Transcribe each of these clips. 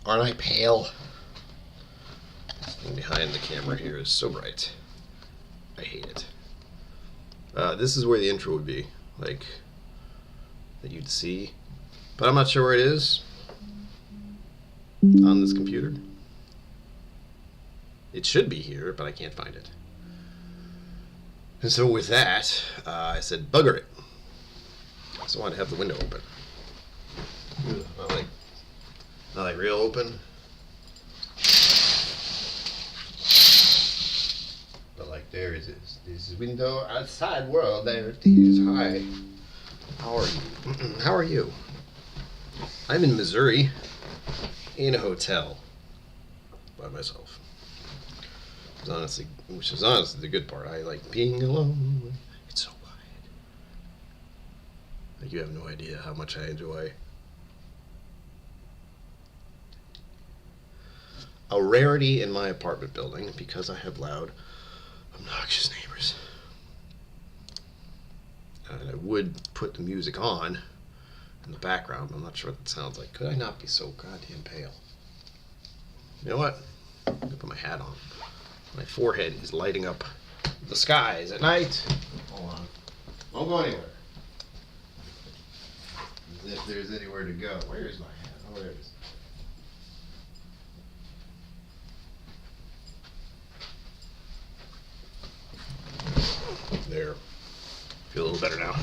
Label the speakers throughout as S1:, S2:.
S1: Aren't I pale? This thing behind the camera here is so bright. I hate it. This is where the intro would be, like, that you'd see. But I'm not sure where it is on this computer. It should be here, but I can't find it. And so with that, I said, bugger it. So I wanted to have the window open. Not like real open. But like there is this window outside world. There it is. Hi. How are you? How are you? I'm in Missouri in a hotel by myself. Which is honestly the good part. I like being alone. It's so quiet. Like you have no idea how much I enjoy a rarity in my apartment building because I have loud, obnoxious neighbors. And I would put the music on in the background, but I'm not sure what that sounds like. Could I not be so goddamn pale? You know what? I'm gonna put my hat on. My forehead is lighting up the skies at night. Hold on. Won't go anywhere. As if there's anywhere to go. Where is my hat? Oh, there it is. There. Feel a little better now.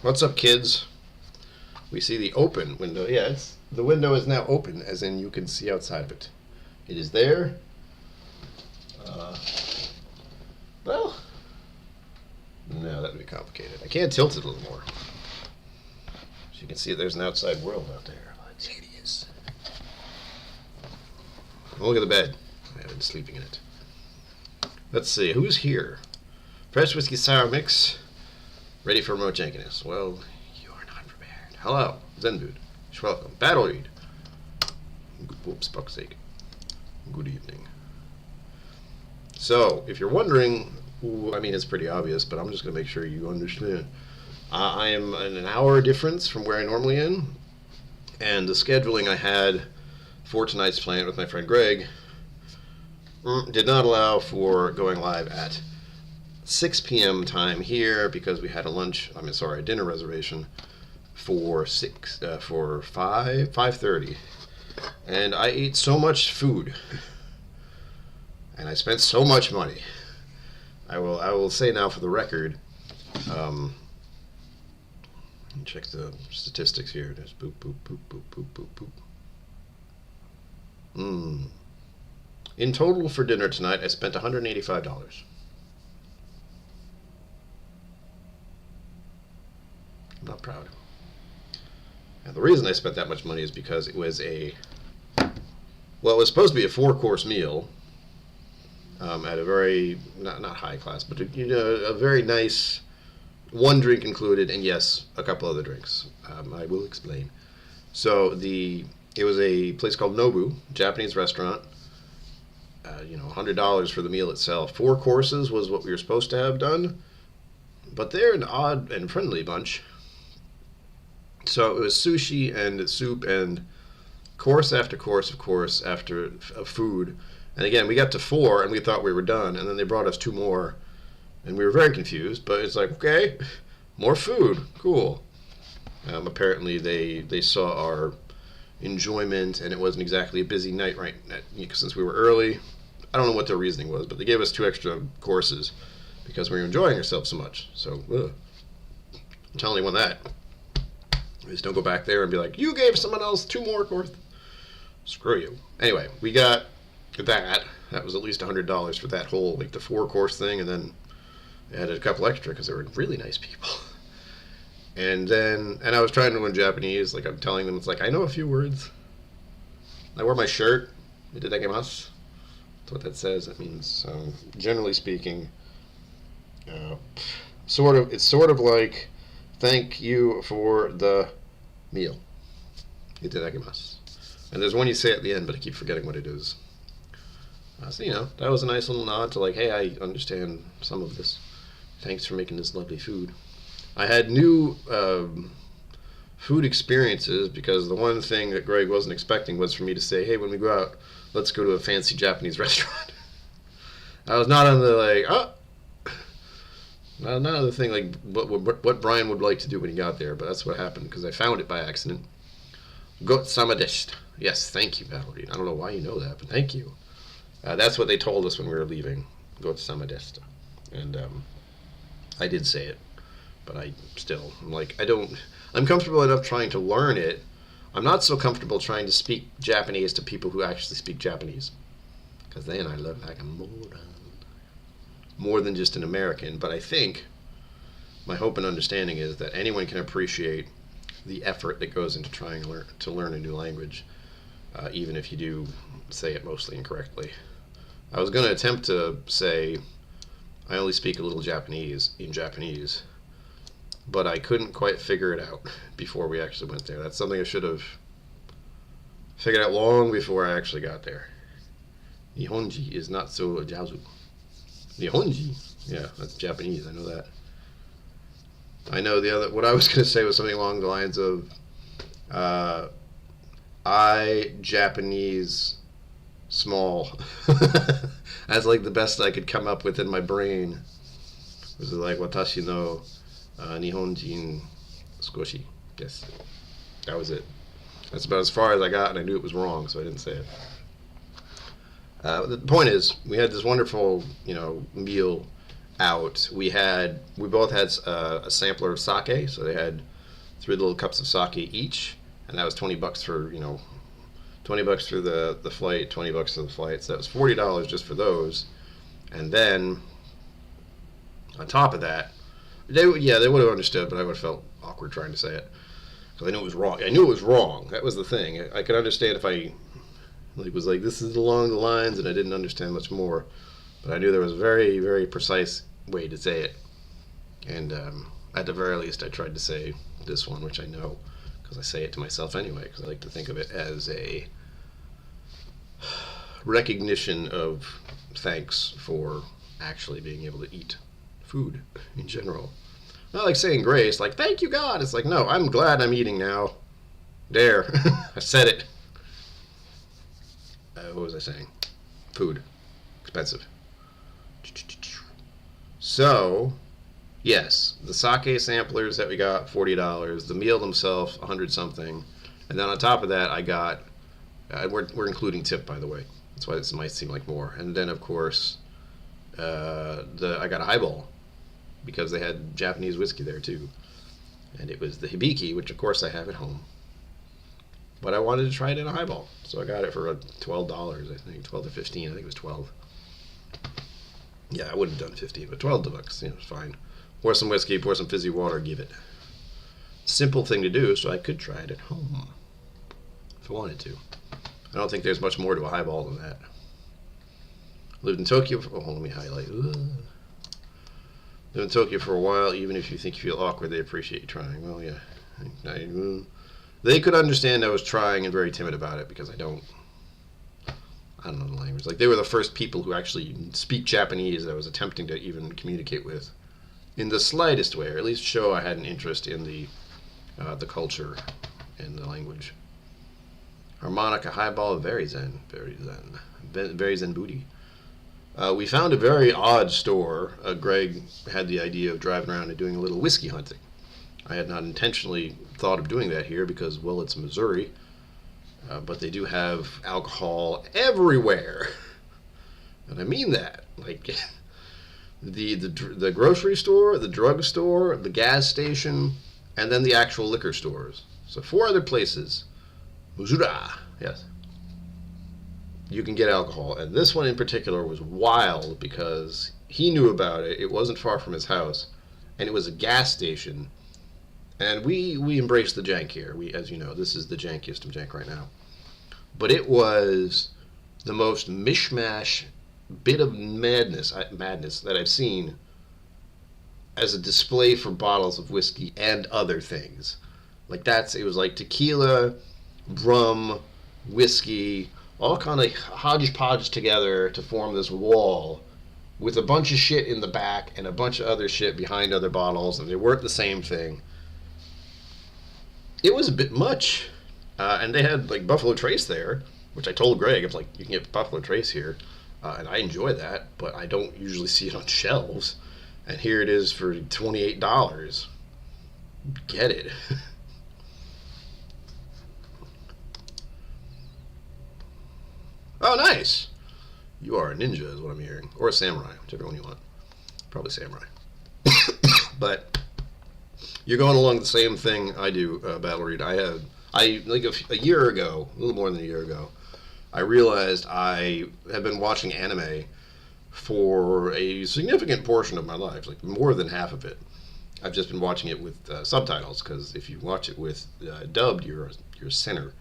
S1: What's up, kids? We see the open window. Yeah, the window is now open, as in you can see outside of it. It is there. Well, no, that would be complicated. I can't tilt it a little more. As you can see, there's an outside world out there. It's hideous. Oh, look at the bed. I've been sleeping in it. Let's see, who's here? Fresh whiskey sour mix, ready for remote jankiness. Well, you are not prepared. Hello, Zenbud. Welcome. Battle read. Whoops, fuck's sake. Good evening. So, if you're wondering, I mean, it's pretty obvious, but I'm just going to make sure you understand. I am in an hour difference from where I normally am, and the scheduling I had for tonight's plan with my friend Greg did not allow for going live at 6 p.m. time here because we had a dinner reservation for 5:30, and I ate so much food. And I spent so much money. I will say now for the record, check the statistics here. There's boop, boop, boop, boop, boop, boop, boop. In total for dinner tonight, I spent $185. I'm not proud. And the reason I spent that much money is because it was it was supposed to be a 4-course meal. At a very, not high class, but a very nice, one drink included, and yes, a couple other drinks. I will explain. So it was a place called Nobu, Japanese restaurant. $100 for the meal itself. 4 courses was what we were supposed to have done, but they're an odd and friendly bunch. So it was sushi and soup and course after course of course after food. And again, we got to 4, and we thought we were done, and then they brought us 2 more, and we were very confused, but it's like, okay, more food, cool. Apparently, they saw our enjoyment, and it wasn't exactly a busy night since we were early. I don't know what their reasoning was, but they gave us 2 extra courses because we were enjoying ourselves so much. So, I'm telling anyone that. Just don't go back there and be like, you gave someone else 2 more courses. Screw you. Anyway, we got that was at least $100 for that whole, the 4-course thing, and then they added a couple extra because they were really nice people. And I was trying to learn Japanese, I'm telling them, it's I know a few words. I wear my shirt, itadakimasu. That's what that says. That means, generally speaking, it's sort of like, thank you for the meal. Itadakimasu. And there's one you say at the end, but I keep forgetting what it is. So, that was a nice little nod to hey, I understand some of this. Thanks for making this lovely food. I had new food experiences, because the one thing that Greg wasn't expecting was for me to say, hey, when we go out, let's go to a fancy Japanese restaurant. I was not on the, like, oh, not on the thing, like, what Brian would like to do when he got there, but that's what happened, because I found it by accident. Gotsama deshita. Yes, thank you, Valerie. I don't know why you know that, but thank you. That's what they told us when we were leaving. Gotsama deshita. And I did say it, but I'm comfortable enough trying to learn it. I'm not so comfortable trying to speak Japanese to people who actually speak Japanese, because then I look like a moron. More than just an American. But I think my hope and understanding is that anyone can appreciate the effort that goes into trying to learn a new language, even if you do say it mostly incorrectly. I was going to attempt to say I only speak a little Japanese in Japanese, but I couldn't quite figure it out before we actually went there. That's something I should have figured out long before I actually got there. Nihonji is not so jazu. Nihonji? Yeah, that's Japanese, I know that. I know what I was going to say was something along the lines of, I Japanese small. That's like the best I could come up with in my brain. It was like, watashi no Nihonjin skoshi. Yes. That was it. That's about as far as I got, and I knew it was wrong, so I didn't say it. The point is, we had this wonderful, meal out. We both had a sampler of sake, so they had 3 little cups of sake each, and that was $20 for, $20 for the flight, $20 for the flight, so that was $40 just for those. And then on top of that, they would have understood, but I would have felt awkward trying to say it, because I knew it was wrong. I knew it was wrong. That was the thing. I could understand if I was like, this is along the lines, and I didn't understand much more. But I knew there was a very, very precise way to say it. And at the very least, I tried to say this one, which I know, because I say it to myself anyway, because I like to think of it as a recognition of thanks for actually being able to eat food in general. Not like saying grace, like, thank you, God. It's like, no, I'm glad I'm eating now. There. I said it. What was I saying? Food. Expensive. So, yes, the sake samplers that we got, $40. The meal themselves, 100 something. And then on top of that, I got, we're including tip, by the way. That's why this might seem like more. And then, of course, I got a highball, because they had Japanese whiskey there, too. And it was the hibiki, which, of course, I have at home. But I wanted to try it in a highball, so I got it for $12, I think, 12 to 15. I think it was 12. Yeah, I wouldn't have done 15, but $12, it's fine. Pour some whiskey, pour some fizzy water, give it. Simple thing to do, so I could try it at home if I wanted to. I don't think there's much more to a highball than that. Lived in Tokyo for, let me highlight. Lived in Tokyo for a while. Even if you think you feel awkward, they appreciate you trying. Well, yeah. They could understand I was trying and very timid about it, because I don't know the language. Like, they were the first people who actually speak Japanese that I was attempting to even communicate with in the slightest way, or at least show I had an interest in the culture and the language. Harmonica highball, very zen, very zen, very zen booty. We found a very odd store. Greg had the idea of driving around and doing a little whiskey hunting. I had not intentionally thought of doing that here because, well, it's Missouri, but they do have alcohol everywhere, and I mean that. Like, the grocery store, the drug store, the gas station, and then the actual liquor stores. So 4 other places. Missouri, yes. You can get alcohol, and this one in particular was wild because he knew about it. It wasn't far from his house, and it was a gas station. And we embrace the jank here. As you know, this is the jankiest of jank right now. But it was the most mishmash bit of madness that I've seen as a display for bottles of whiskey and other things. Like, it was like tequila, rum, whiskey, all kind of hodgepodge together to form this wall with a bunch of shit in the back and a bunch of other shit behind other bottles, and they weren't the same thing. it was a bit much. And they had like Buffalo Trace there, which I told Greg, I was like, you can get Buffalo Trace here. And I enjoy that, but I don't usually see it on shelves. And here it is for $28. Get it. Oh, nice. You are a ninja, is what I'm hearing. Or a samurai, whichever one you want. Probably samurai. But you're going along the same thing I do, Battle Reed. I like a year ago, a little more than a year ago, I realized I had been watching anime for a significant portion of my life, like more than half of it. I've just been watching it with subtitles, because if you watch it with dubbed, you're a sinner.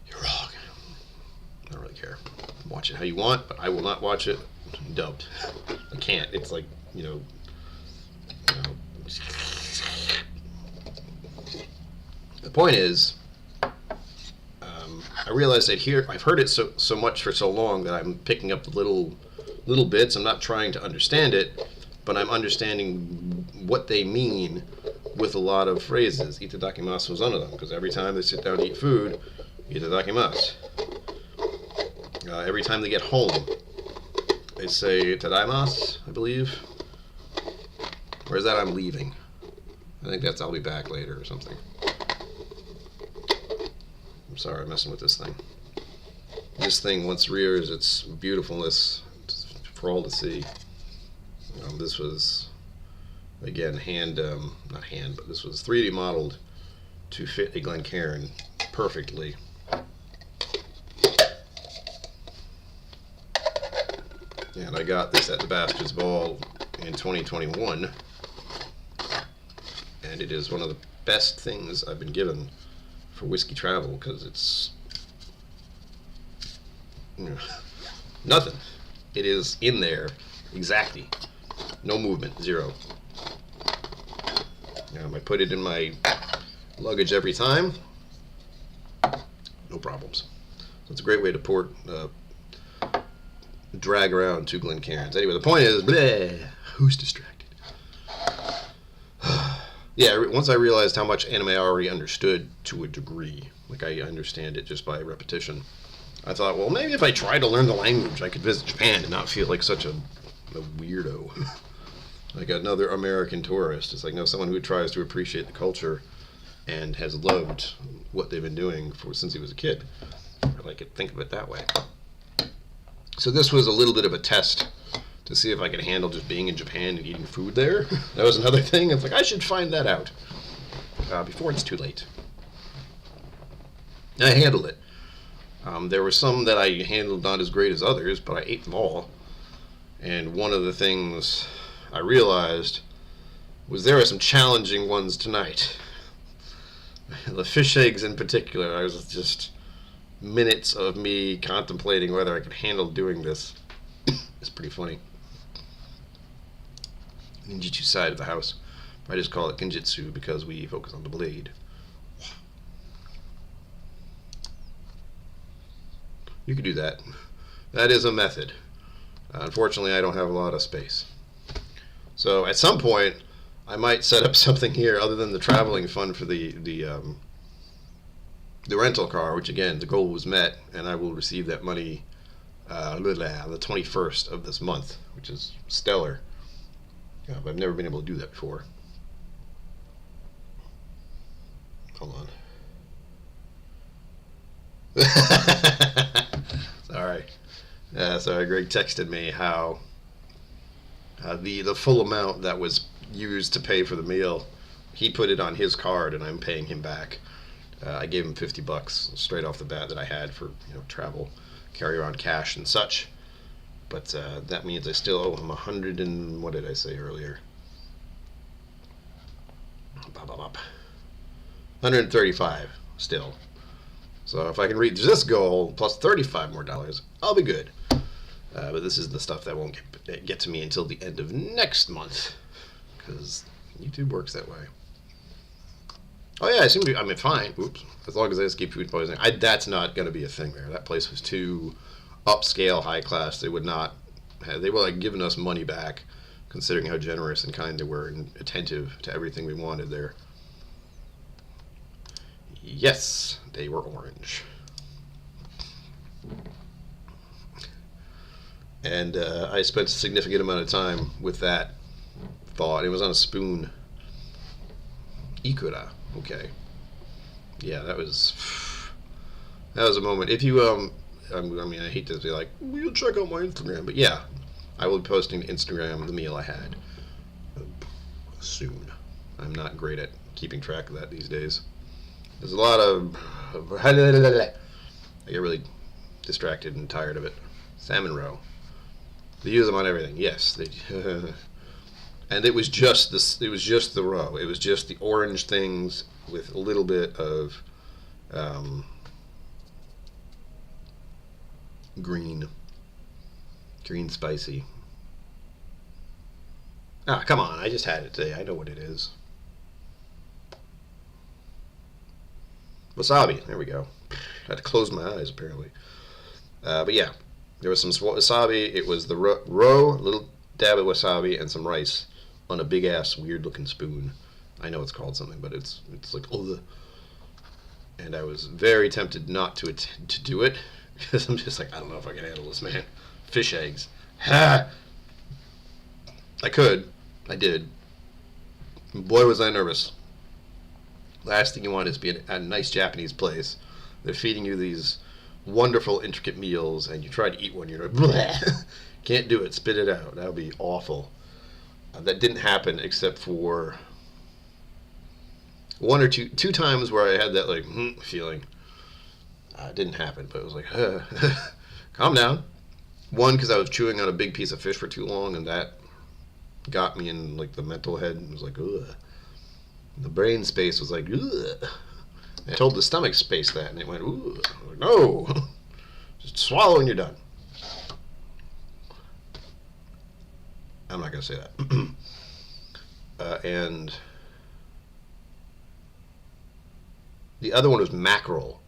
S1: You're wrong. I don't really care. Watch it how you want, but I will not watch it dubbed. I can't. It's like, the point is, I realized that here I've heard it so much for so long that I'm picking up the little bits. I'm not trying to understand it, but I'm understanding what they mean with a lot of phrases. Itadakimasu was one of them, because every time they sit down to eat food, itadakimasu. Every time they get home, they say tadaimasu, I believe. Or is that I'm leaving? I think that's I'll be back later or something. I'm sorry, I'm messing with this thing. This thing once rears its beautifulness for all to see. This was, again, not hand, but this was 3D modeled to fit a Glencairn perfectly. And I got this at the Bastards Ball in 2021. And it is one of the best things I've been given for whiskey travel, because it's nothing. It is in there exactly. No movement, zero. I put it in my luggage every time. No problems. So it's a great way to drag around 2 Glencairns. Anyway, the point is, bleh, who's distracted? Yeah, once I realized how much anime I already understood to a degree, like I understand it just by repetition, I thought, well, maybe if I try to learn the language, I could visit Japan and not feel like such a weirdo. Like another American tourist. It's like, no, someone who tries to appreciate the culture and has loved what they've been doing since he was a kid. I like it, think of it that way. So this was a little bit of a test to see if I could handle just being in Japan and eating food there. That was another thing. It's like, I should find that out before it's too late. I handled it. There were some that I handled not as great as others, but I ate them all. And one of the things I realized was there are some challenging ones tonight. The fish eggs in particular, I was just minutes of me contemplating whether I could handle doing this. It's pretty funny. Ninjutsu side of the house. I just call it Genjutsu because we focus on the blade. You could do that. That is a method. Unfortunately, I don't have a lot of space. So at some point, I might set up something here other than the traveling fund for the rental car, which again, the goal was met, and I will receive that money on the 21st of this month, which is stellar. But I've never been able to do that before. Hold on. Sorry. Sorry, Greg texted me how the full amount that was used to pay for the meal, he put it on his card and I'm paying him back. I gave him $50 straight off the bat that I had for travel, carry around cash and such. But that means I still owe him 100 and what did I say earlier? 135 still. So if I can reach this goal plus $35 more, I'll be good. But this is the stuff that won't get to me until the end of next month, because YouTube works that way. Oh yeah, I'm fine. Oops. As long as I escape food poisoning. That's not going to be a thing there. That place was too upscale, high class. They were like giving us money back, considering how generous and kind they were and attentive to everything we wanted there. Yes, they were orange. And I spent a significant amount of time with that thought. It was on a spoon. Ikura. Okay. Yeah, that was a moment. If you I mean, I hate to be like, you'll check out my Instagram, but yeah, I will be posting to Instagram the meal I had soon. I'm not great at keeping track of that these days. There's a lot of I get really distracted and tired of it. Salmon roe. They use them on everything. Yes, they. And it was just this. It was just the roe. It was just the orange things with a little bit of green spicy. Ah, come on! I just had it today. I know what it is. Wasabi. There we go. I had to close my eyes apparently. But yeah, there was some wasabi. It was the roe, a little dab of wasabi, and some rice on a big ass weird looking spoon. I know it's called something, but it's like ugh. And I was very tempted not to do it because I'm just like, I don't know if I can handle this, man. Fish eggs. Ha! I could. I did. Boy, was I nervous. Last thing you want is be at a nice Japanese place. They're feeding you these wonderful, intricate meals, and you try to eat one, you're like, bleh. Can't do it. Spit it out. That would be awful. That didn't happen except for one or two times where I had that like feeling. It didn't happen, but it was like, calm down. One, because I was chewing on a big piece of fish for too long, and that got me in like the mental head. It was like, ugh. The brain space was like, ugh. I told the stomach space that, and it went, ooh. Like, no, just swallow and you're done. I'm not going to say that. And the other one was mackerel.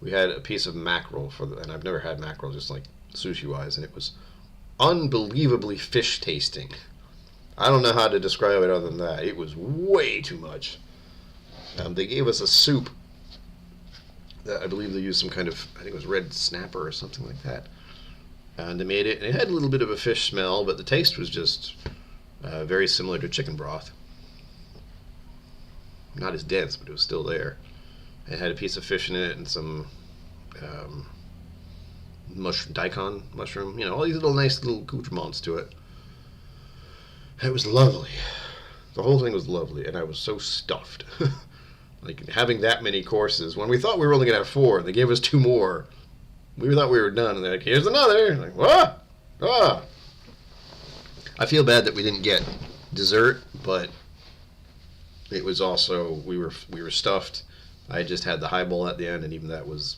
S1: We had a piece of mackerel and I've never had mackerel just like sushi-wise, and it was unbelievably fish tasting. I don't know how to describe it other than that. It was way too much. They gave us a soup that I believe they used some kind of, I think it was red snapper or something like that. And they made it, and it had a little bit of a fish smell, but the taste was just very similar to chicken broth. Not as dense, but it was still there. It had a piece of fish in it and some daikon mushroom, all these little nice little accoutrements to it. It was lovely. The whole thing was lovely, and I was so stuffed. Like, having that many courses, when we thought we were only going to have 4, and they gave us 2 more, we thought we were done, and they're like, here's another. Like, what? Ah! I feel bad that we didn't get dessert, but it was also, we were stuffed. I just had the highball at the end, and even that was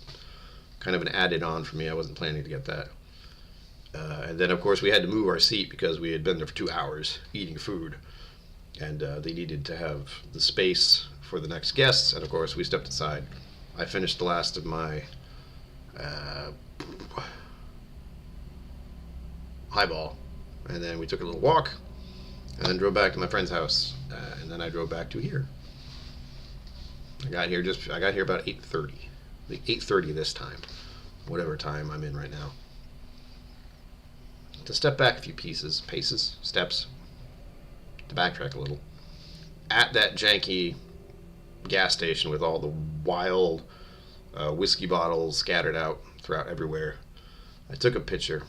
S1: kind of an added on for me. I wasn't planning to get that. And then, of course, we had to move our seat because we had been there for 2 hours eating food. And they needed to have the space for the next guests. And, of course, we stepped aside. I finished the last of my highball. And then we took a little walk. And then drove back to my friend's house. And then I drove back to here. I got here about 8:30. Like 8:30 this time. Whatever time I'm in right now. To step back a few steps, to backtrack a little, at that janky gas station with all the wild whiskey bottles scattered out throughout everywhere, I took a picture.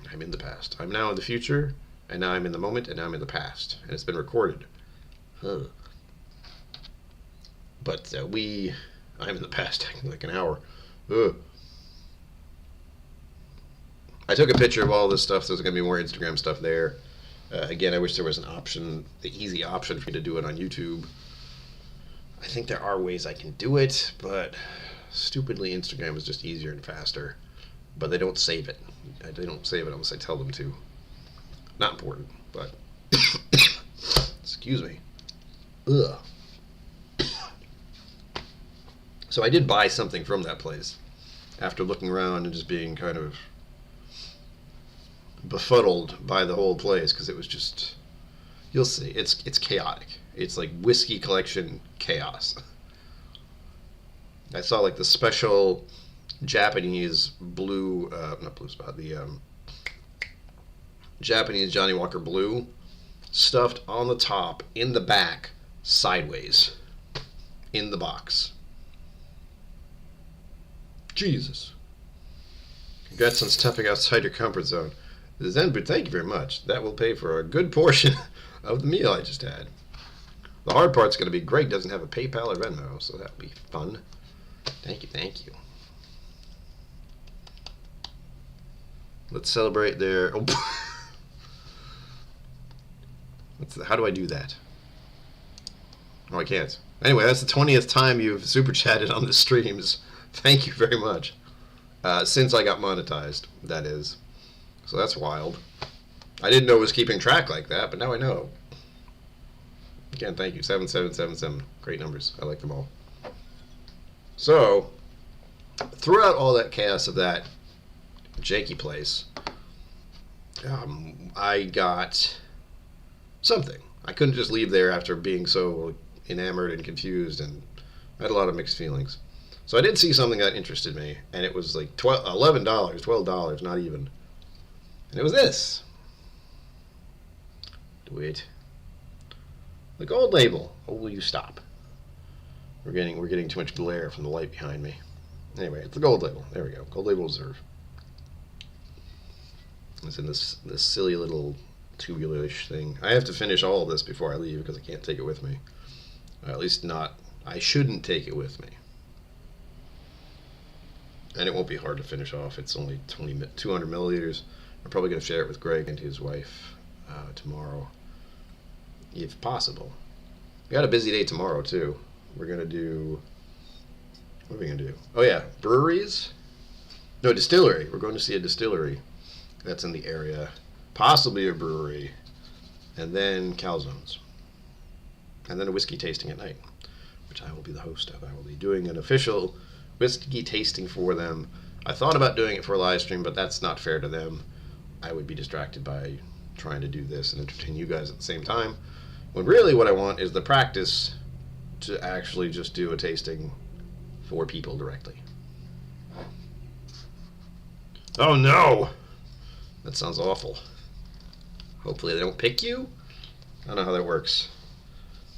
S1: I'm in the past. I'm now in the future, and now I'm in the moment, and now I'm in the past. And it's been recorded. But I'm in the past, like an hour. I took a picture of all this stuff. There's going to be more Instagram stuff there. Again, I wish there was an option, the easy option for me to do it on YouTube. I think there are ways I can do it, but stupidly, Instagram is just easier and faster. But they don't save it. They don't save it unless I tell them to. Not important, but excuse me. Ugh. So I did buy something from that place after looking around and just being kind of befuddled by the whole place, because it was just, you'll see, it's chaotic. It's like whiskey collection chaos. I saw like the special Japanese blue, not blue spot, the Japanese Johnny Walker Blue stuffed on the top, in the back, sideways, in the box. Jesus. Congrats on stepping outside your comfort zone. Zenbu, thank you very much. That will pay for a good portion of the meal I just had. The hard part's going to be Greg doesn't have a PayPal or Venmo, so that'll be fun. Thank you, thank you. Let's celebrate their... Oh. How do I do that? Oh, I can't. Anyway, that's the 20th time you've super chatted on the streams. Thank you very much. Since I got monetized, that is. So that's wild. I didn't know it was keeping track like that, but now I know. Again, thank you. 7777. Great numbers. I like them all. So, throughout all that chaos of that janky place, I got something. I couldn't just leave there after being so enamored and confused, and I had a lot of mixed feelings. So I did see something that interested me, and it was like $11, $12, not even. And it was this. Do it. The gold label. Oh, will you stop? We're getting too much glare from the light behind me. Anyway, it's the gold label. There we go. Gold label reserve. It's in this silly little tubular-ish thing. I have to finish all of this before I leave because I can't take it with me. At least not. I shouldn't take it with me. And it won't be hard to finish off. It's only 200 milliliters. I'm probably going to share it with Greg and his wife tomorrow, if possible. We got a busy day tomorrow, too. We're going to do... What are we going to do? Oh, yeah. Breweries? No, distillery. We're going to see a distillery that's in the area. Possibly a brewery. And then calzones. And then a whiskey tasting at night, which I will be the host of. I will be doing an official whiskey tasting for them. I thought about doing it for a live stream, but that's not fair to them. I would be distracted by trying to do this and entertain you guys at the same time. When really what I want is the practice to actually just do a tasting for people directly. Oh no! That sounds awful. Hopefully they don't pick you? I don't know how that works.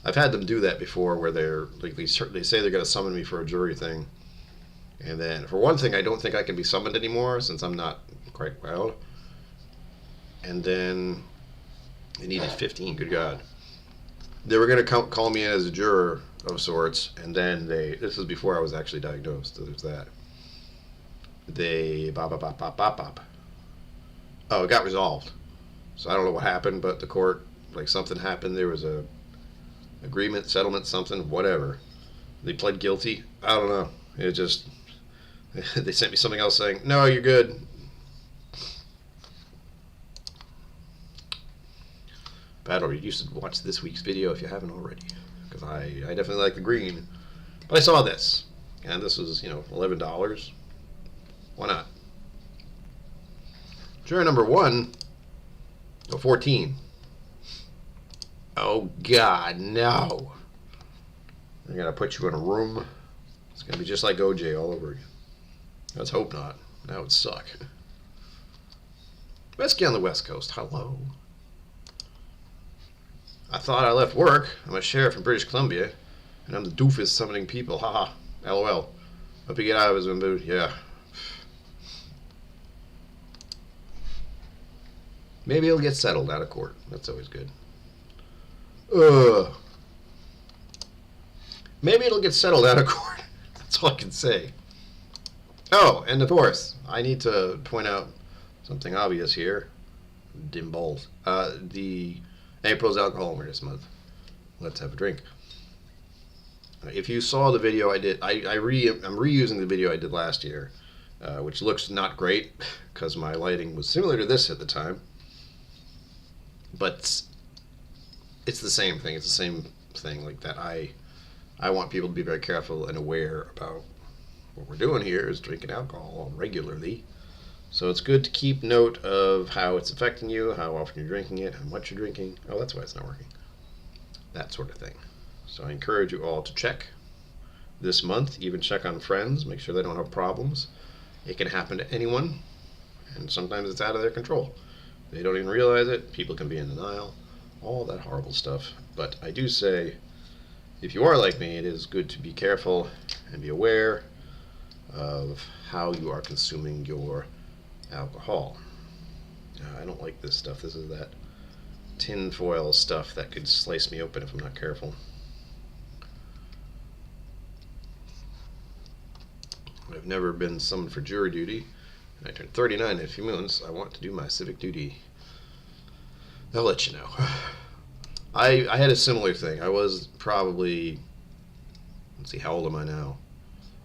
S1: I've had them do that before where they're like they say they're going to summon me for a jury thing. And then, for one thing, I don't think I can be summoned anymore since I'm not quite well. And then, they needed 15, good God. They were going to call me in as a juror of sorts, and then this was before I was actually diagnosed, so there's that. Oh, it got resolved. So I don't know what happened, but the court, like something happened, there was a agreement, settlement, something, whatever. They pled guilty. I don't know. It just... They sent me something else saying, no, you're good. Battle, you should watch this week's video if you haven't already. Because I definitely like the green. But I saw this. And this was, $11. Why not? Juror number 1. Oh, 14. Oh, God, no. They're going to put you in a room. It's going to be just like OJ all over again. Let's hope not. That would suck. Whiskey on the West Coast. Hello. I thought I left work. I'm a sheriff in British Columbia, and I'm the doofus summoning people. Haha. LOL. Hope you get out of his mood. Yeah. Maybe he'll get settled out of court. That's always good. Ugh. Maybe it'll get settled out of court. That's all I can say. Oh, and of course, I need to point out something obvious here. Dim balls. The April's Alcohol Awareness Month. Let's have a drink. If you saw the video I did, I'm reusing the video I did last year, which looks not great because my lighting was similar to this at the time. But it's the same thing. It's the same thing like that. I want people to be very careful and aware about what we're doing here is drinking alcohol regularly. So it's good to keep note of how it's affecting you, how often you're drinking it, how much you're drinking. Oh, that's why it's not working. That sort of thing. So I encourage you all to check this month. Even check on friends, make sure they don't have problems. It can happen to anyone, and sometimes it's out of their control. They don't even realize it. People can be in denial, all that horrible stuff. But I do say, if you are like me, it is good to be careful and be aware of how you are consuming your alcohol. I don't like this stuff. This is that tin foil stuff that could slice me open if I'm not careful. I've never been summoned for jury duty, and I turned 39 in a few months. I want to do my civic duty. I'll let you know. I had a similar thing. I was probably, let's see, how old am I now?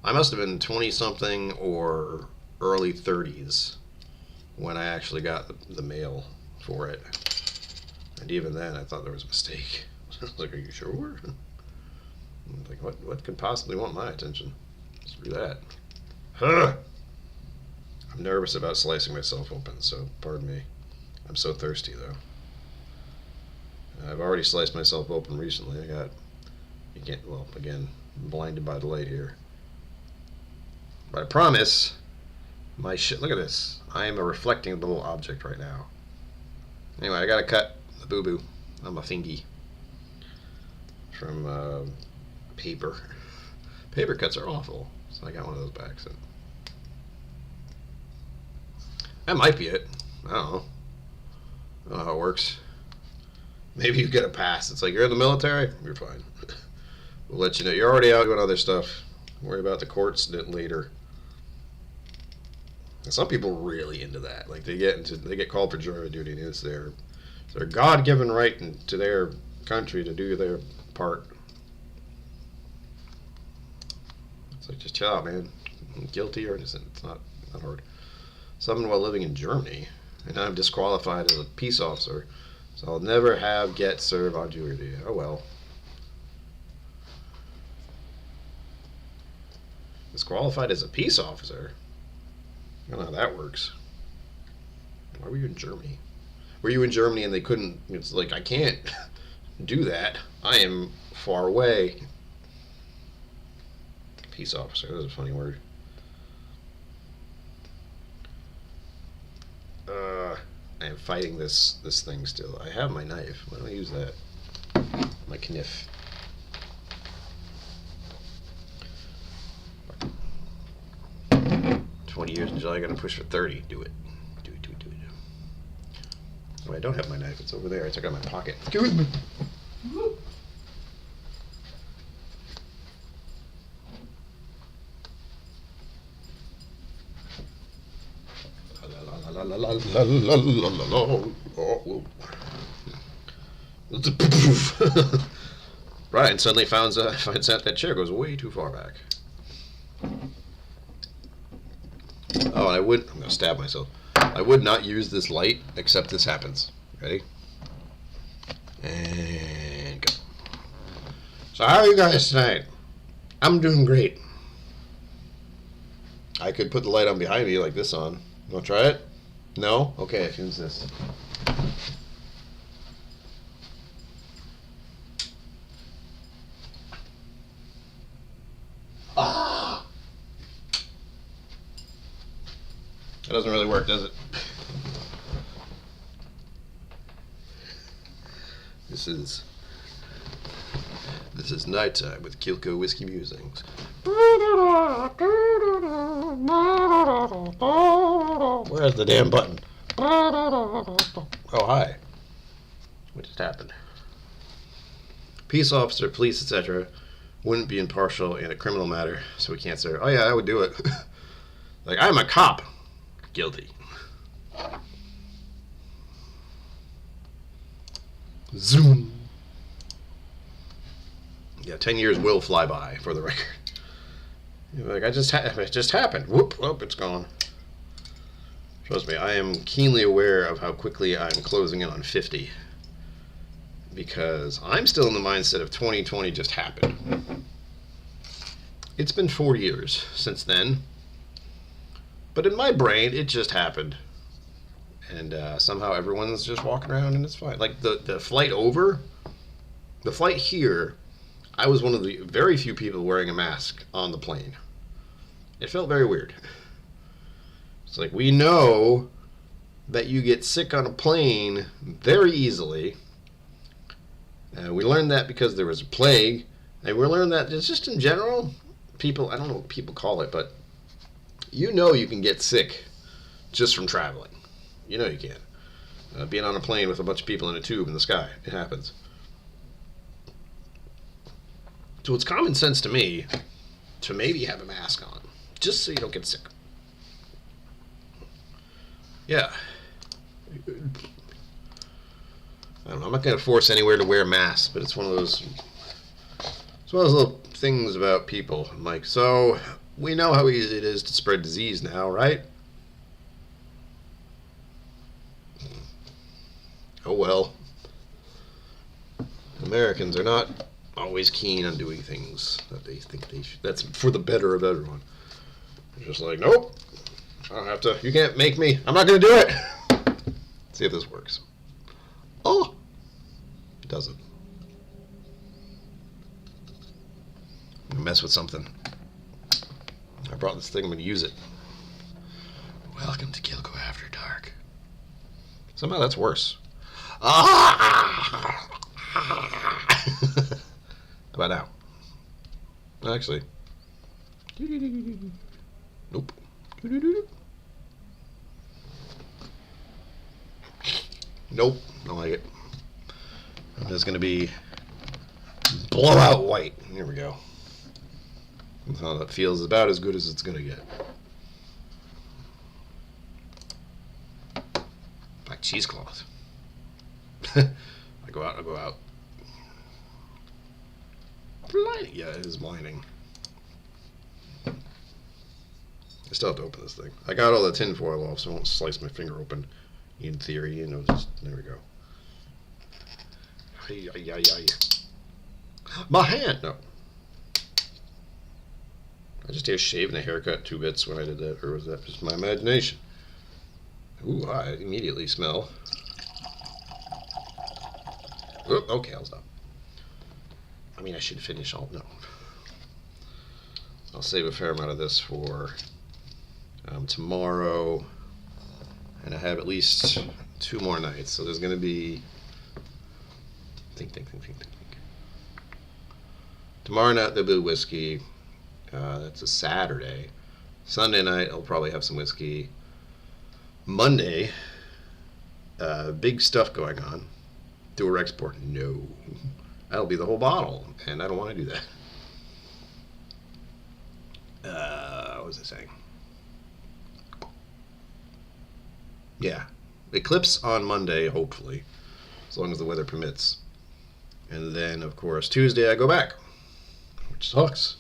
S1: I must have been 20-something or early 30s when I actually got the mail for it. And even then, I thought there was a mistake. I was like, are you sure? I'm like, what could possibly want my attention? Screw that. Huh. I'm nervous about slicing myself open, so pardon me. I'm so thirsty, though. I've already sliced myself open recently. Again, blinded by the light here. But I promise, look at this. I am a reflecting little object right now. Anyway, I gotta cut the boo-boo on my fingy from paper. Paper cuts are awful, so I got one of those back. So that might be it. I don't know. I don't know how it works. Maybe you get a pass. It's like, you're in the military, you're fine. We'll let you know. You're already out doing other stuff. Worry about the courts later. And some people are really into that. Like they get called for jury duty, and it's their God-given right to their country to do their part. It's like, just chill out, man. Guilty or innocent. It's not hard. Something while living in Germany, and I'm disqualified as a peace officer, so I'll never get served on jury duty. Oh well. Disqualified as a peace officer? I don't know how that works. Why were you in Germany? Were you in Germany and they couldn't? It's like, I can't do that. I am far away. Peace officer, that's a funny word. I am fighting this thing still. I have my knife. Why don't I use that? My kniff. $20 in July, I gotta push for 30. Do it. Do it. Oh, I don't have my knife. It's over there. I took it out of my pocket. Excuse me. Right, and suddenly finds out that chair goes way too far back. Oh, and I'm going to stab myself. I would not use this light, except this happens. Ready? And go. So how are you guys tonight? I'm doing great. I could put the light on behind me like this on. You want to try it? No? Okay, use this. Ah! That doesn't really work, does it? This is nighttime with KillCo Whiskey Musings. Where's the damn button? Oh, hi. What just happened? Peace officer, police, etc. wouldn't be impartial in a criminal matter, so we can't say, oh yeah, I would do it. Like, I'm a cop. Guilty. Zoom. Yeah, 10 years will fly by, for the record. You're like, it just happened. Whoop, oh, it's gone. Trust me, I am keenly aware of how quickly I'm closing in on 50. Because I'm still in the mindset of 2020 just happened. It's been 4 years since then. But in my brain, it just happened. And somehow everyone's just walking around and it's fine. Like the flight here, I was one of the very few people wearing a mask on the plane. It felt very weird. It's like, we know that you get sick on a plane very easily. We learned that because there was a plague. And we learned that just in general, people, I don't know what people call it, but you know you can get sick just from traveling. You know you can. Being on a plane with a bunch of people in a tube in the sky. It happens. So it's common sense to me to maybe have a mask on, just so you don't get sick. Yeah. I don't know. I'm not going to force anywhere to wear masks, but it's one of those little things about people. I'm like, so we know how easy it is to spread disease now, right? Oh well. Americans are not always keen on doing things that they think they should. That's for the better of everyone. They're just like, nope. I don't have to. You can't make me. I'm not going to do it. See if this works. Oh, it doesn't. I'm gonna mess with something. I brought this thing. I'm going to use it. Welcome to KillCo After Dark. Somehow that's worse. Ah! How about now? Actually. Nope. Nope. Don't like it. It's going to be blowout white. Here we go. That's how that feels. About as good as it's going to get. Like cheesecloth. I go out. Blinding. Yeah, it is blinding. I still have to open this thing. I got all the tin foil off, so I won't slice my finger open. In theory, you know, just there we go. My hand. No. I just had a shave and a haircut 2 bits when I did that, or was that just my imagination? Ooh, I immediately smell. Oop, okay, I'll stop. I mean, I should finish all. No. I'll save a fair amount of this for tomorrow. And I have at least 2 more nights. So there's going to be. Think. Tomorrow night there'll be whiskey. That's a Saturday. Sunday night I'll probably have some whiskey. Monday, big stuff going on. Do a export? No. That'll be the whole bottle, and I don't want to do that. What was I saying? Yeah. Eclipse on Monday, hopefully, as long as the weather permits. And then, of course, Tuesday I go back, which sucks.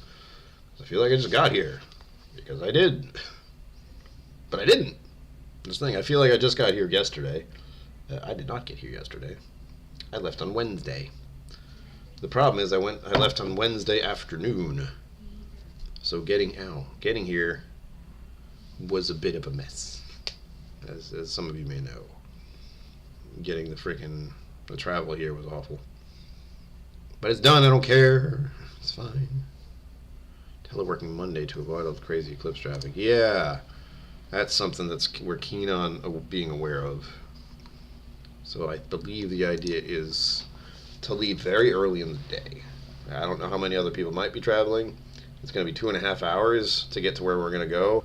S1: I feel like I just got here, because I did. But I didn't. This thing, I feel like I just got here yesterday. I did not get here yesterday. I left on Wednesday. The problem is I left on Wednesday afternoon. So getting here was a bit of a mess. As some of you may know. Getting the travel here was awful. But it's done, I don't care. It's fine. Teleworking Monday to avoid all the crazy eclipse traffic. Yeah. That's something we're keen on being aware of. So I believe the idea is to leave very early in the day. I don't know how many other people might be traveling. It's going to be 2.5 hours to get to where we're going to go.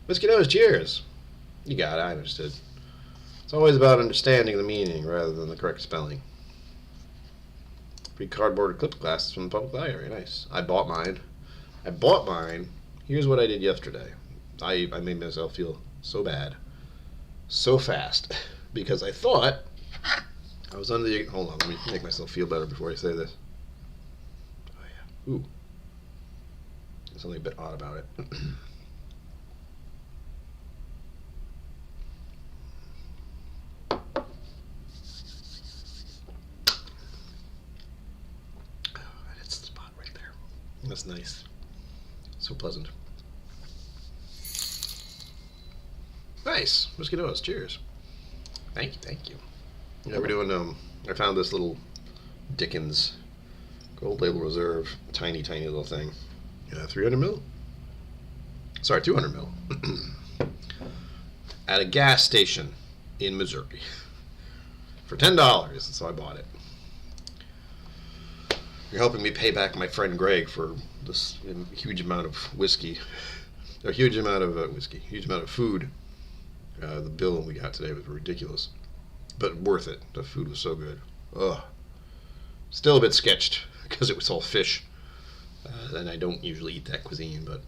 S1: Whiskey nose, cheers. You got it, I understood. It's always about understanding the meaning rather than the correct spelling. Free cardboard eclipse glasses from the public library. Nice. I bought mine. Here's what I did yesterday. I made myself feel so bad, so fast, because I thought I was under the. Hold on, let me make myself feel better before I say this. Oh yeah. Ooh. There's something a bit odd about it. That's the spot right there. That's nice. So pleasant. Nice. Whiskey nose. Cheers. Thank you. Yeah, we're doing, I found this little Dickens Gold Label Reserve, tiny, tiny little thing. 300 mil? Sorry, 200 mil. At a gas station in Missouri. For $10, so I bought it. You're helping me pay back my friend Greg for this huge amount of whiskey. A huge amount of huge amount of food. The bill we got today was ridiculous. But worth it. The food was so good. Ugh. Still a bit sketched because it was all fish. And I don't usually eat that cuisine, but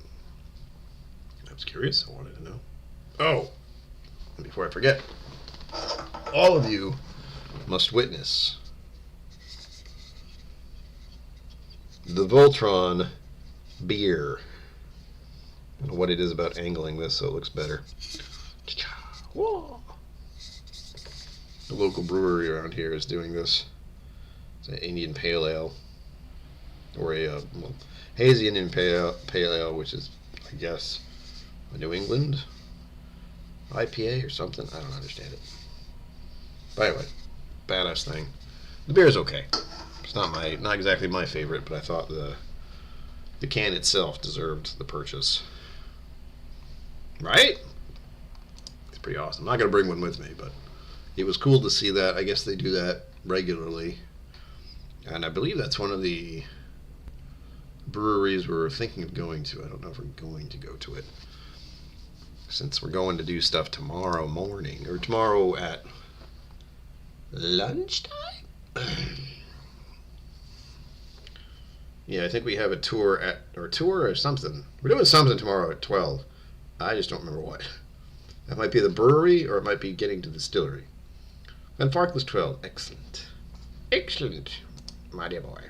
S1: I was curious. I wanted to know. Oh! And before I forget, all of you must witness the Voltron beer. I don't know what it is about angling this so it looks better. Whoa. The local brewery around here is doing this. It's an Indian Pale Ale. Or a hazy Indian Pale Ale, which is, I guess, a New England IPA or something. I don't understand it. But anyway, badass thing. The beer is okay. It's not exactly my favorite, but I thought the can itself deserved the purchase. Right? It's pretty awesome. I'm not gonna bring one with me, but it was cool to see that. I guess they do that regularly, and I believe that's one of the breweries we're thinking of going to. I don't know if we're going to go to it, since we're going to do stuff tomorrow morning, or tomorrow at lunchtime? Yeah, I think we have a tour or something. We're doing something tomorrow at 12. I just don't remember what. That might be the brewery, or it might be getting to the distillery. And Farkless 12. Excellent. Excellent, my dear boy.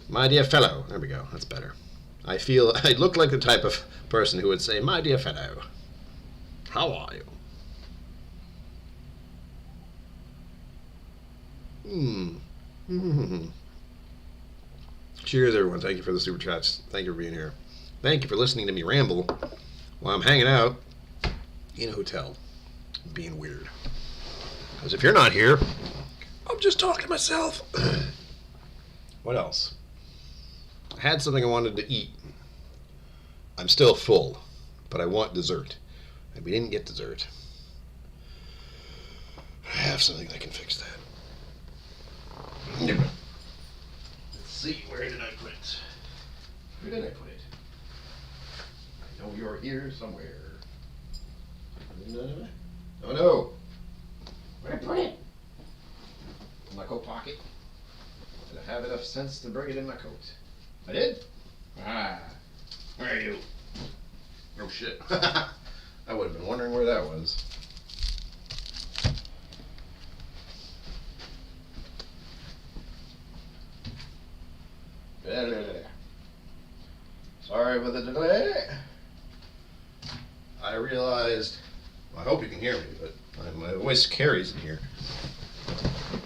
S1: My dear fellow. There we go. That's better. I look like the type of person who would say, my dear fellow, how are you? Cheers, everyone. Thank you for the super chats. Thank you for being here. Thank you for listening to me ramble while I'm hanging out in a hotel, being weird. Because if you're not here, I'm just talking to myself. What else? I had something I wanted to eat. I'm still full, but I want dessert. And we didn't get dessert. I have something that can fix that. Let's see, where did I put it? Where did I put it? I know you're here somewhere. Oh no! Where did I put it? In my coat pocket. Did I have enough sense to bring it in my coat? I did? Ah, where are you? Oh shit. I would have been wondering where that was. Sorry for the delay. I realized, well, I hope you can hear me, but my voice carries in here.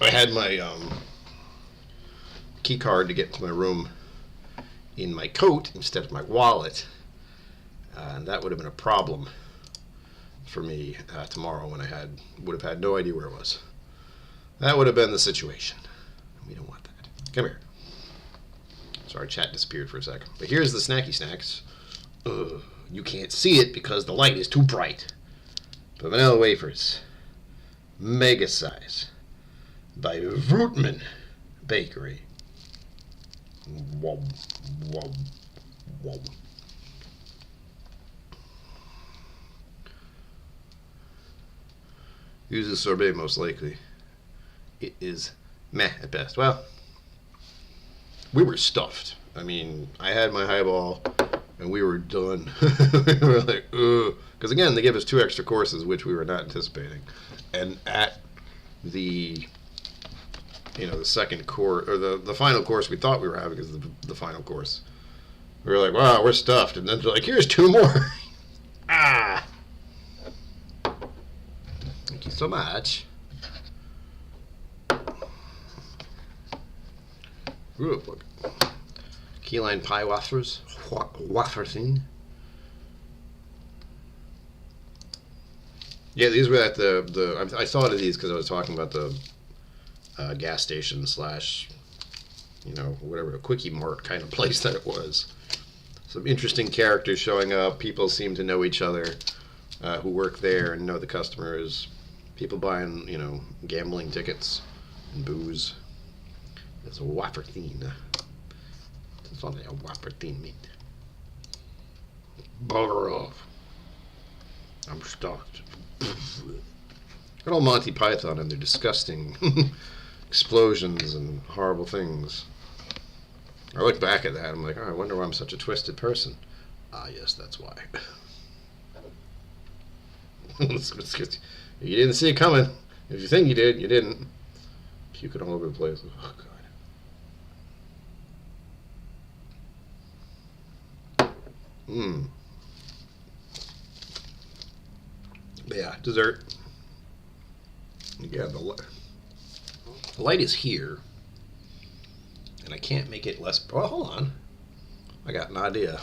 S1: I had my key card to get to my room in my coat instead of my wallet, and that would have been a problem for me tomorrow when I would have had no idea where it was. That would have been the situation. We don't want that. Come here. Sorry, chat disappeared for a second. But here's the snacky snacks. You can't see it because the light is too bright. The vanilla wafers, mega size, by Vrootman Bakery. Whoa, whoa, whoa. Uses sorbet most likely. It is meh at best. Well, we were stuffed. I mean, I had my highball, and we were done. We were like, ugh. Because again, they gave us 2 extra courses, which we were not anticipating. And at the, the second course, or the final course we thought we were having is the final course. We were like, wow, we're stuffed. And then they're like, here's 2 more. Ah. Thank you so much. Ooh, look. Key lime pie wafers. Wafer thing. Yeah, these were at I thought of these because I was talking about the gas station / you know, whatever, a Quickie Mart kind of place that it was. Some interesting characters showing up. People seem to know each other who work there and know the customers. People buying, you know, gambling tickets and booze. There's a Whopper theme. It's on a Whopper theme meat. Bugger off. I'm stocked. Good old Monty Python and their disgusting explosions and horrible things. I look back at that, I'm like, oh, I wonder why I'm such a twisted person. Ah, yes, that's why. You didn't see it coming. If you think you did, you didn't. Puking all over the place. Oh, God. Yeah, dessert. Yeah, the light is here. And I can't make it less... Oh, hold on. I got an idea.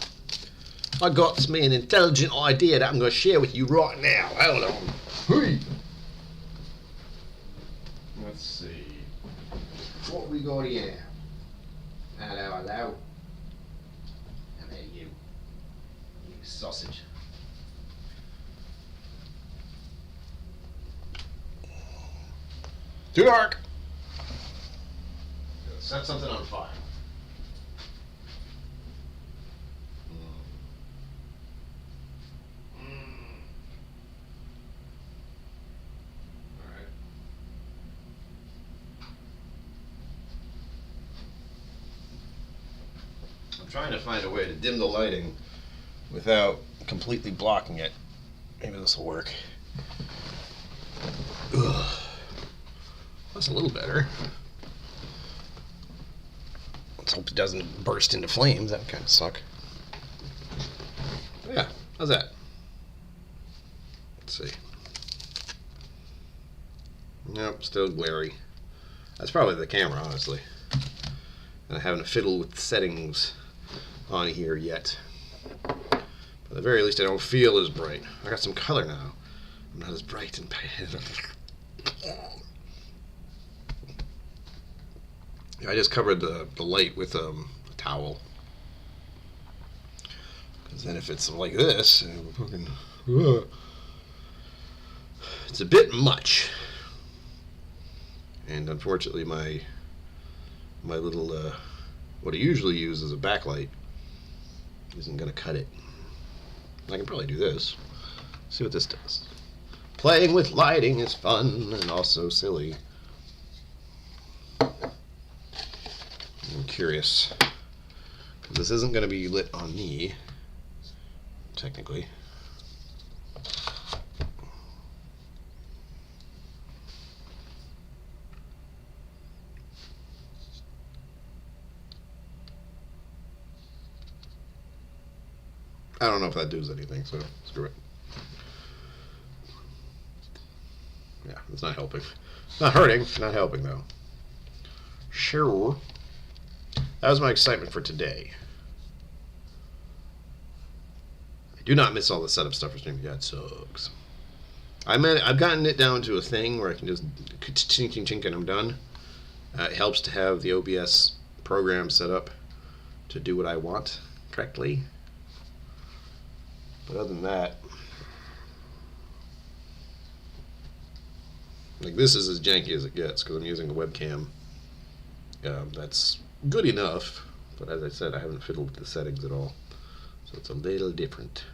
S1: I got me an intelligent idea that I'm going to share with you right now. Hold on. Hey. Let's see. What we got here? Hello, hello. How about you? You sausage. Too dark. Set something on fire. Alright. I'm trying to find a way to dim the lighting without completely blocking it. Maybe this will work. Ugh. That's a little better. Let's hope it doesn't burst into flames. That would kind of suck. Yeah, how's that? Let's see. Nope, still glary. That's probably the camera, honestly. And I haven't fiddled with the settings on here yet. But at the very least, I don't feel as bright. I got some color now. I'm not as bright and pale. I just covered the light with a towel. Because then if it's like this, it's a bit much. And unfortunately my little, what I usually use as a backlight isn't going to cut it. I can probably do this. See what this does. Playing with lighting is fun and also silly. I'm curious, because this isn't going to be lit on me, technically. I don't know if that does anything, so screw it. Yeah, it's not helping. Not hurting, not helping though. Sure. That was my excitement for today. I do not miss all the setup stuff for streaming. Yeah, it sucks. I've gotten it down to a thing where I can just chink, chink, chink, and I'm done. It helps to have the OBS program set up to do what I want correctly. But other than that, like, this is as janky as it gets because I'm using a webcam. That's good enough, but as I said, I haven't fiddled with the settings at all, so it's a little different.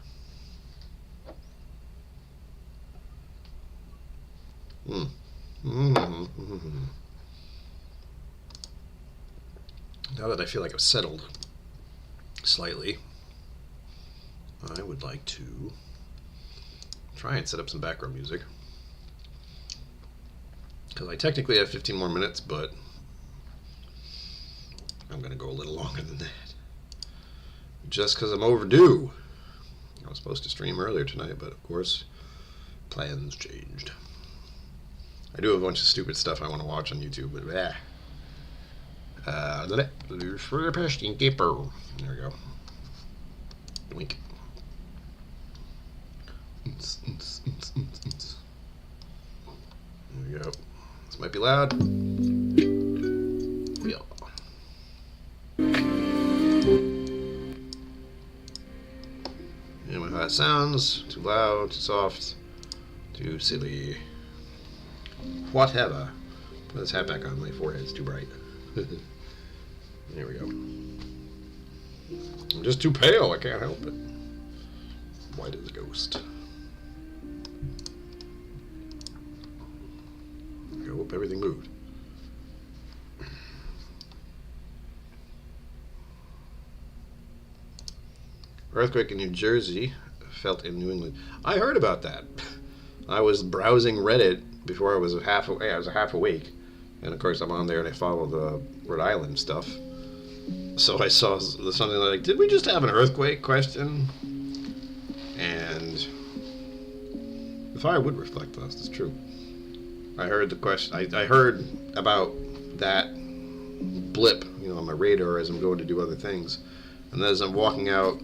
S1: Now that I feel like I've settled slightly, I would like to try and set up some background music, because I technically have 15 more minutes, but I'm going to go a little longer than that. Just because I'm overdue. I was supposed to stream earlier tonight, but of course, plans changed. I do have a bunch of stupid stuff I want to watch on YouTube, but there we go. Wink. There we go. This might be loud. Yeah. Anyway, how that sounds. Too loud, too soft, too silly. Whatever. Put this hat back on. My forehead's too bright. There we go. I'm just too pale. I can't help it. White as a ghost. I hope everything moved. Earthquake in New Jersey felt in New England. I heard about that. I was browsing Reddit before I was half awake, and of course I'm on there and I follow the Rhode Island stuff. So I saw something like, "Did we just have an earthquake?" question. And the fire would reflect us. It's true. I heard the question. I heard about that blip, on my radar as I'm going to do other things. And as I'm walking out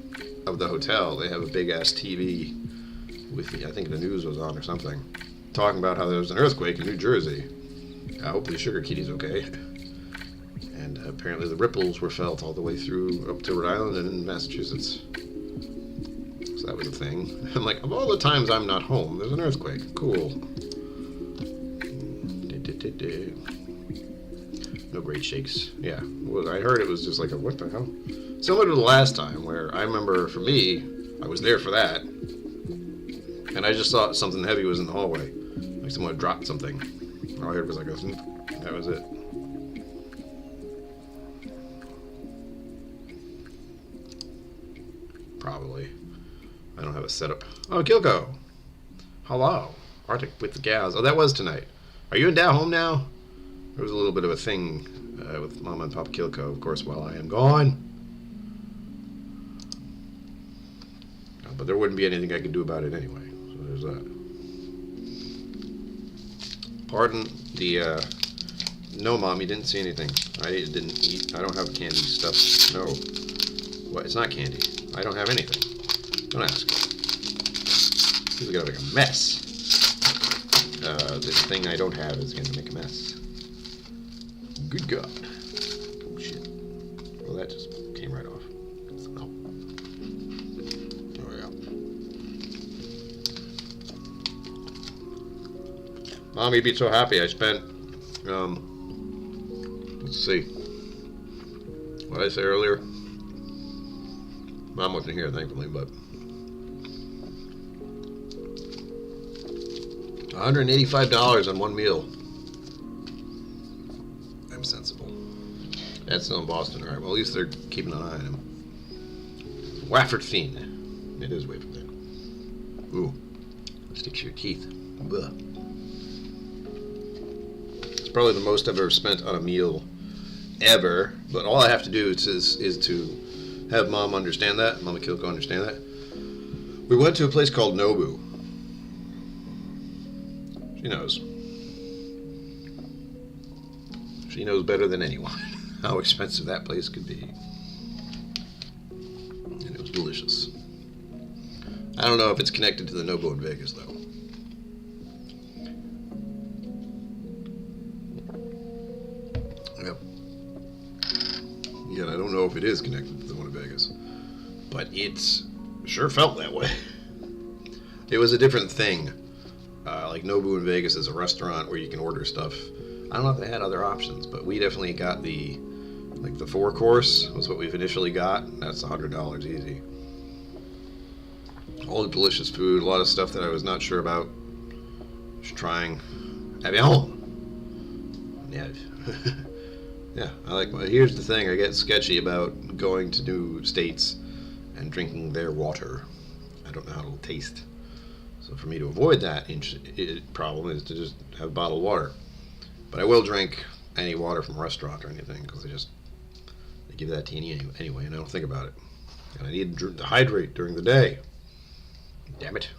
S1: of the hotel, they have a big ass TV with I think the news was on or something, talking about how there was an earthquake in New Jersey. Hopefully Sugar Kitty's okay. And apparently the ripples were felt all the way through up to Rhode Island and in Massachusetts. So that was a thing. I'm like, of all the times I'm not home, there's an earthquake. Cool. No great shakes. Yeah. Well, I heard it was just like what the hell? Similar to the last time, where I remember for me, I was there for that, and I just thought something heavy was in the hallway. Like someone had dropped something. All I heard was like that was it. Probably. I don't have a setup. Oh, KillCo. Hello. Arctic with the gals. Oh, that was tonight. Are you and Dad home now? There was a little bit of a thing with Mama and Papa KillCo, of course, while I am gone. But there wouldn't be anything I could do about it anyway. So there's that. Pardon the, no, Mom, you didn't see anything. I didn't eat. I don't have candy stuff. No. What? It's not candy. I don't have anything. Don't ask. This is going to make a mess. This thing I don't have is going to make a mess. Good God. Oh, shit. Well, that just came right off. Oh. There we go. Mom, you'd be so happy. I spent, let's see. What did I say earlier? Mom wasn't here, thankfully, but $185 on one meal. I'm sensible. That's still in Boston, all right. Well, at least they're keeping an eye on him. Wafford Fiend. It is Wafford Fiend. Ooh. Sticks to your teeth. Ugh. It's probably the most I've ever spent on a meal ever, but all I have to do is to have Mom understand that. Mama KillCo understand that. We went to a place called Nobu. She knows. She knows better than anyone how expensive that place could be. And it was delicious. I don't know if it's connected to the Nobu in Vegas, though. Yep. Yeah, I don't know if it is connected to the one in Vegas. But it's sure felt that way. It was a different thing. Like Nobu in Vegas is a restaurant where you can order stuff. I don't know if they had other options, but we definitely got the 4-course was what we've initially got. That's $100 easy. All the delicious food, a lot of stuff that I was not sure about. Just trying. Avion. Yeah. Yeah, I like. Here's the thing: I get sketchy about going to new states and drinking their water. I don't know how it'll taste. So for me to avoid that problem is to just have bottled water. But I will drink any water from a restaurant or anything because they give that to you anyway, and I don't think about it. And I need to hydrate during the day. Damn it.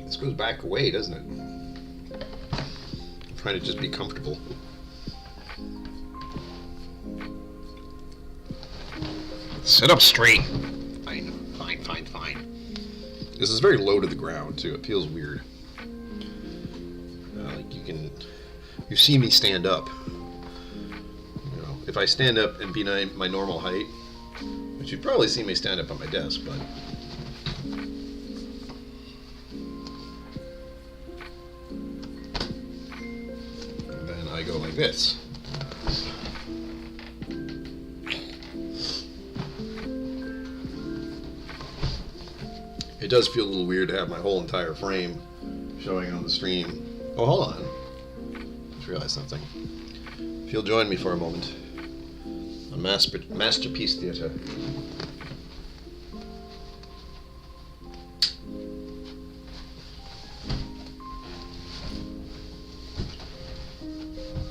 S1: This goes back away, doesn't it? I'm trying to just be comfortable. Sit up straight. Fine. This is very low to the ground, too. It feels weird. Like you can you see me stand up. You know, if I stand up and be my normal height, which you'd probably see me stand up on my desk, but and then I go like this. It does feel a little weird to have my whole entire frame showing on the stream. Oh, hold on. Just realized something. If you'll join me for a moment. A Masterpiece Theatre.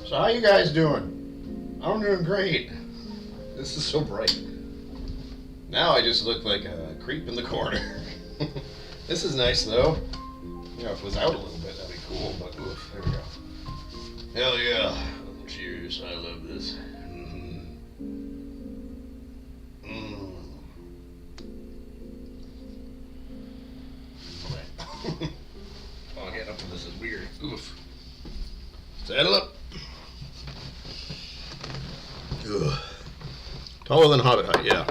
S1: So how you guys doing? I'm doing great. This is so bright. Now I just look like a creep in the corner. This is nice though. You know, if it was out a little bit, that'd be cool, but oof, there we go. Hell yeah. Cheers, I love this. Okay. Oh, getting up to this is weird. Oof. Saddle up. Ugh. Taller than Hobbit height, yeah.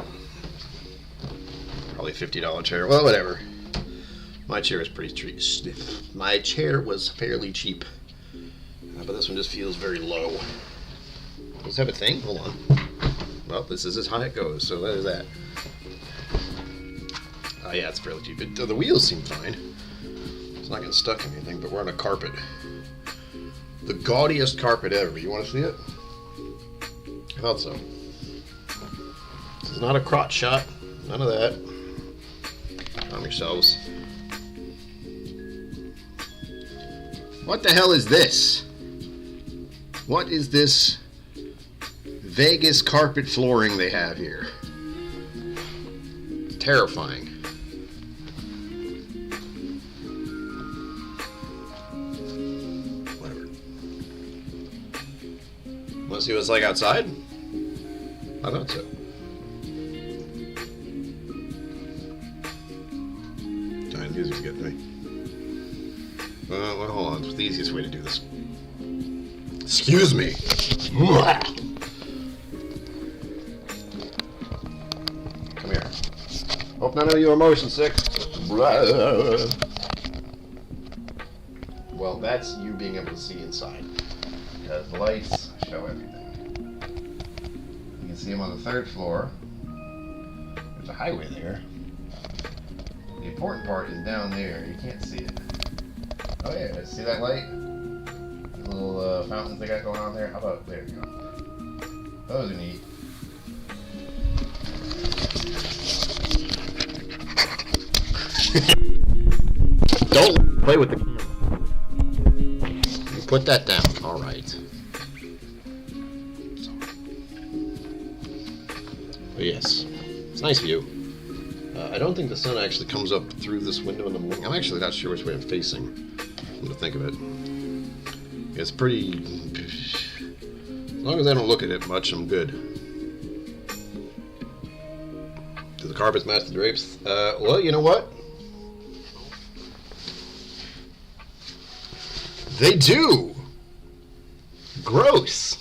S1: Probably $50 chair. Well, whatever. My chair is pretty stiff. My chair was fairly cheap. But this one just feels very low. Does it have a thing? Hold on. Well, this is as high it goes, so there's that. Oh, yeah, it's fairly cheap. The wheels seem fine. It's not getting stuck in anything, but we're on a carpet. The gaudiest carpet ever. You want to see it? I thought so. This is not a crotch shot. None of that. Calm yourselves. What the hell is this? What is this Vegas carpet flooring they have here? It's terrifying. Whatever. Want to see what it's like outside? I thought so. Giant music's getting me. Well, hold on. It's the easiest way to do this. Excuse me. Come here. Hope none of you are motion sick. Well, that's you being able to see inside. Because the lights show everything. You can see them on the 3rd floor. There's a highway there. The important part is down there. You can't see it. Oh yeah, see that light? The little fountains they got going on there? How about, there you go. Those are neat. Don't play with the camera. You put that down. Alright. But yes, it's a nice view. I don't think the sun actually comes up through this window in the morning. I'm actually not sure which way I'm facing. Come to think of it. It's pretty... As long as I don't look at it much, I'm good. Do the carpets match the drapes? Well, you know what? They do! Gross!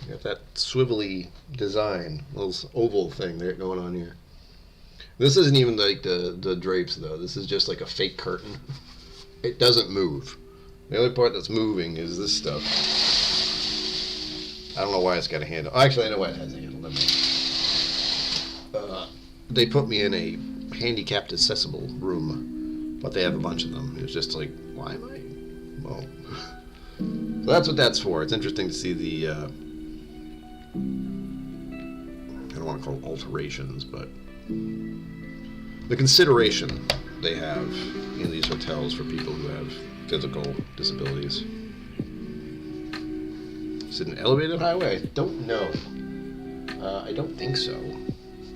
S1: You got that swivelly design, little oval thing there going on here. This isn't even like the drapes though. This is just like a fake curtain. It doesn't move. The only part that's moving is this stuff. I don't know why it's got a handle. Actually, I know why it has a handle. They put me in a handicapped accessible room, but they have a bunch of them. It was just like, why am I? Well, so that's what that's for. It's interesting to see the. I don't want to call it alterations, but the consideration they have in these hotels for people who have physical disabilities. Is it an elevated highway? I don't know. I don't think so.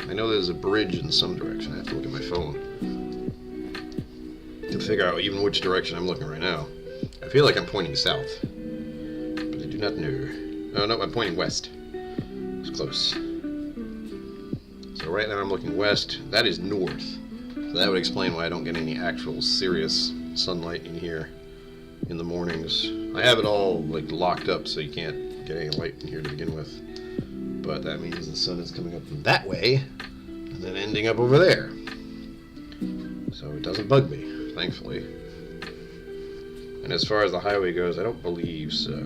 S1: I know there's a bridge in some direction. I have to look at my phone to figure out even which direction I'm looking right now. I feel like I'm pointing south, but I do not know. Oh no, I'm pointing west. It's close. So right now I'm looking west. That is north. So that would explain why I don't get any actual serious sunlight in here. in the mornings. I have it all like locked up so you can't get any light in here to begin with. But that means the sun is coming up that way and then ending up over there. So it doesn't bug me, thankfully. And as far as the highway goes, I don't believe so.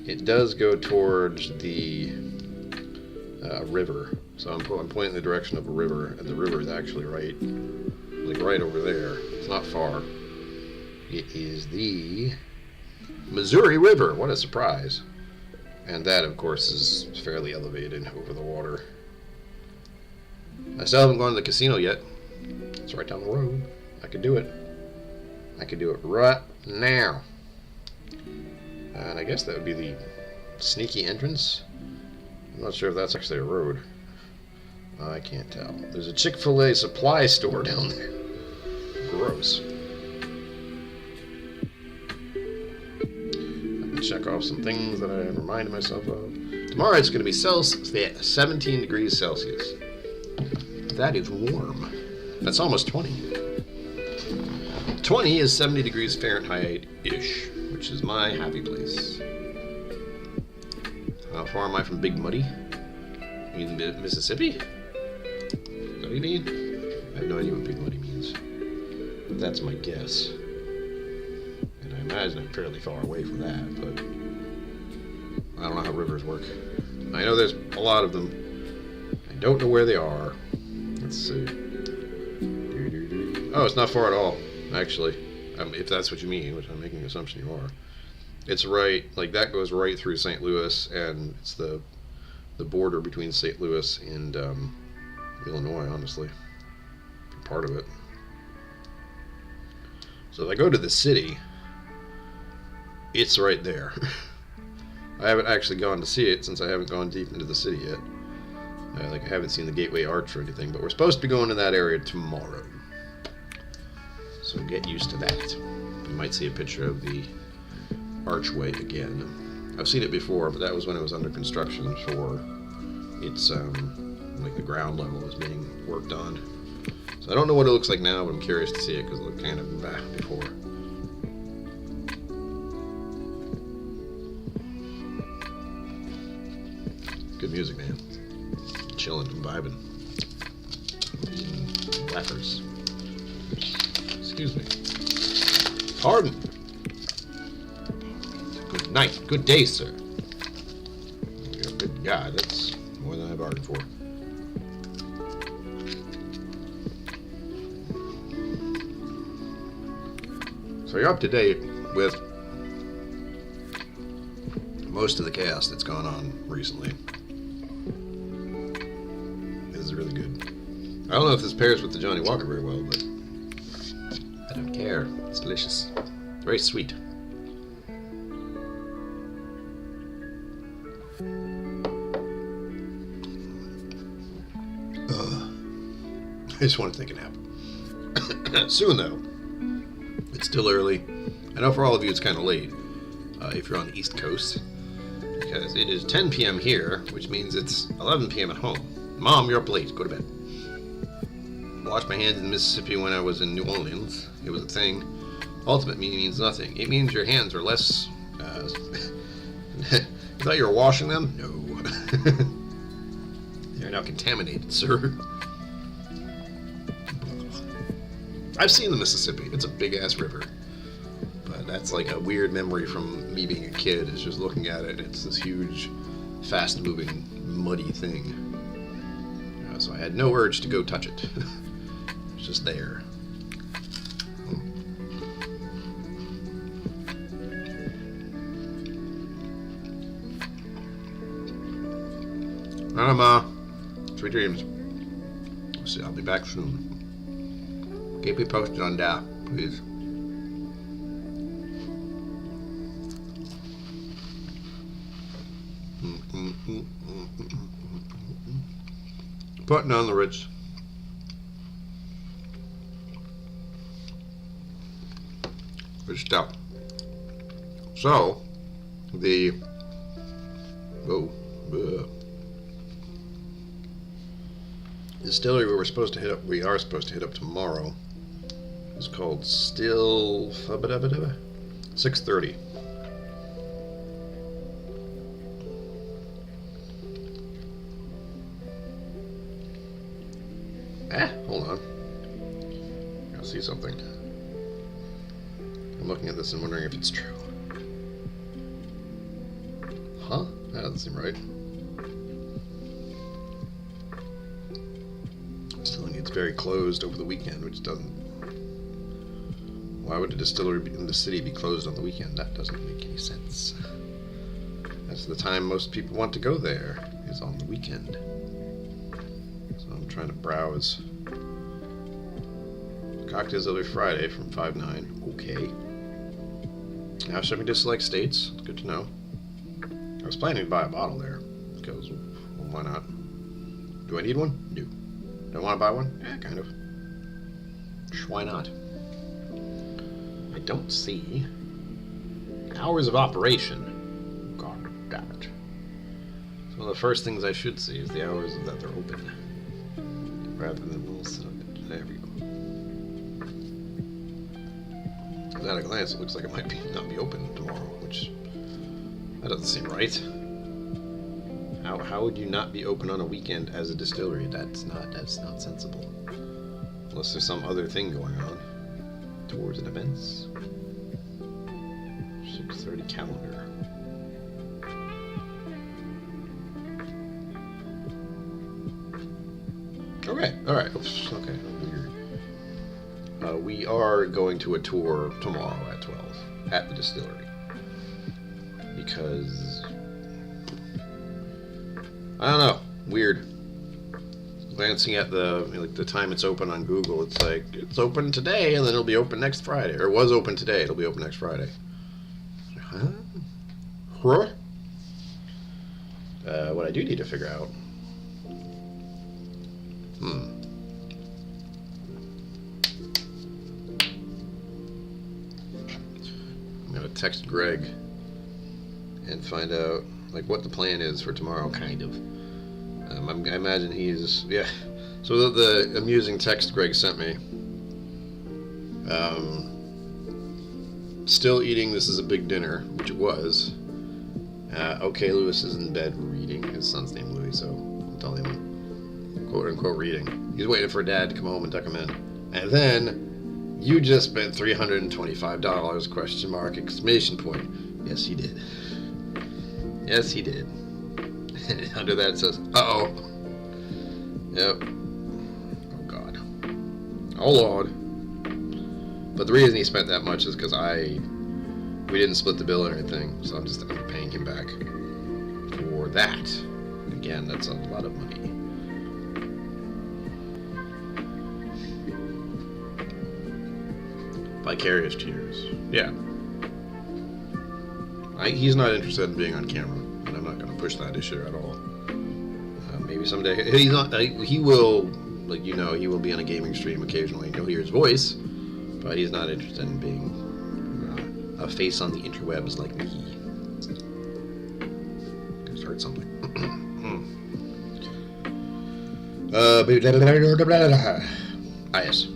S1: It does go towards the river. So I'm pointing in the direction of a river, and the river is actually right over there. It's not far. It is the Missouri River. What a surprise. And that, of course, is fairly elevated over the water. I still haven't gone to the casino yet. It's right down the road. I could do it. I could do it right now. And I guess that would be the sneaky entrance. I'm not sure if that's actually a road. I can't tell. There's a Chick-fil-A supply store down there. Gross. I can check off some things that I reminded myself of. Tomorrow it's going to be 17 degrees Celsius. That is warm. That's almost 20. 20 is 70 degrees Fahrenheit-ish, which is my happy place. How far am I from Big Muddy? You mean Mississippi? Is that what you mean? I have no idea what Big Muddy means. But that's my guess. And I imagine I'm fairly far away from that, but I don't know how rivers work. I know there's a lot of them. I don't know where they are. Let's see. Oh, it's not far at all, actually. If that's what you mean, which I'm making an assumption you are. It's right, like that goes right through St. Louis, and it's the border between St. Louis and Illinois, honestly. Part of it. So if I go to the city, it's right there. I haven't actually gone to see it since I haven't gone deep into the city yet. I haven't seen the Gateway Arch or anything, but we're supposed to be going to that area tomorrow. So get used to that. You might see a picture of the archway again. I've seen it before, but that was when it was under construction for its, like the ground level was being worked on. So I don't know what it looks like now, but I'm curious to see it because it looked kind of bad before. Good music, man. Chilling and vibing. Wafers. Excuse me. Pardon. Good night. Good day, sir. You're a good guy. That's more than I bargained for. So you're up to date with most of the cast that's gone on recently. This is really good. I don't know if this pairs with the Johnny Walker very well, but I don't care. It's delicious. Very sweet. I just want to take a nap. Soon, though. It's still early. I know for all of you it's kind of late, if you're on the East Coast, because it is 10 p.m. here, which means it's 11 p.m. at home. Mom, you're up late. Go to bed. Washed my hands in Mississippi when I was in New Orleans. It was a thing. Ultimate means nothing. It means your hands are less... You thought you were washing them? No. They're now contaminated, sir. I've seen the Mississippi. It's a big-ass river. But that's like a weird memory from me being a kid, is just looking at it. It's this huge, fast-moving, muddy thing. So I had no urge to go touch it. It's just there. Ma. Sweet dreams. See, I'll be back soon. Keep me posted on that, please. Putting on the Ritz. Good stuff. So, the distillery we are supposed to hit up tomorrow is called Still 6:30. Hold on. I see something. I'm looking at this and wondering if it's true. Huh? That doesn't seem right. Still needs very closed over the weekend, which doesn't... Why would a distillery in the city be closed on the weekend? That doesn't make any sense. That's the time most people want to go there, is on the weekend. So I'm trying to browse. Cocktails every Friday from 5-9. Okay. Now shipping to select states. Good to know. I was planning to buy a bottle there because, well, why not? Do I need one? No. Do I want to buy one? Yeah, kind of. Why not? I don't see hours of operation. God damn it. So one of the first things I should see is the hours that they're open, rather than little son of a bitch. There we go. At a glance, it looks like it might not be open tomorrow, which that doesn't seem right. How would you not be open on a weekend as a distillery? That's not sensible. Unless there's some other thing going on. Tours and events. 6:30 calendar. Okay, alright. Oops, okay, weird. We are going to a tour tomorrow at 12 at the distillery. Because I don't know, weird. Glancing at the time it's open on Google, it's like it's open today and then it'll be open next Friday, or it was open today, it'll be open next Friday. Huh? What I do need to figure out. I'm gonna text Greg and find out like what the plan is for tomorrow, kind of. I imagine he's, yeah. So the amusing text Greg sent me. Still eating, this is a big dinner, which it was. Okay, Lewis is in bed reading. His son's named Louis, so I'm telling him, quote unquote, reading. He's waiting for Dad to come home and tuck him in. And then, you just spent $325, question mark, exclamation point. Yes, he did. Yes, he did. And under that it says, uh-oh. Yep. Oh, God. Oh, Lord. But the reason he spent that much is because we didn't split the bill or anything, so I'm just paying him back for that. Again, that's a lot of money. Vicarious tears. Yeah. He's not interested in being on camera, and I'm not going to push that issue at all. Maybe someday he's not. He will, like, you know, he will be on a gaming stream occasionally, and you'll hear his voice, but he's not interested in being a face on the interwebs like me. Gonna start something. Yes.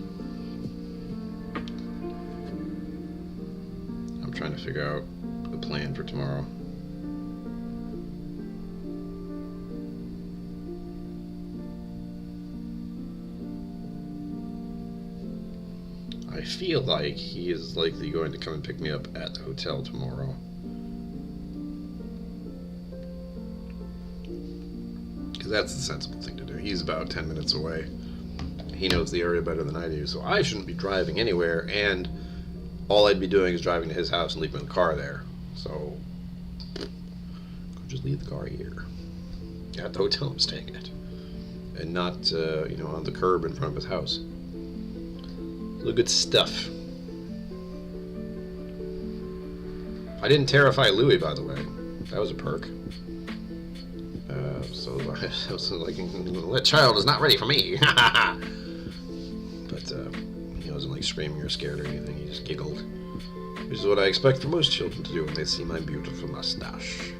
S1: I'm trying to figure out the plan for tomorrow. I feel like he is likely going to come and pick me up at the hotel tomorrow. Because that's the sensible thing to do. He's about 10 minutes away. He knows the area better than I do, so I shouldn't be driving anywhere, and all I'd be doing is driving to his house and leaving the car there. So, just leave the car here. At the hotel I'm staying at. And not, on the curb in front of his house. Really good stuff. I didn't terrify Louis, by the way. That was a perk. So I was like, that child is not ready for me. But he wasn't like screaming or scared or anything. He just giggled, which is what I expect for most children to do when they see my beautiful mustache.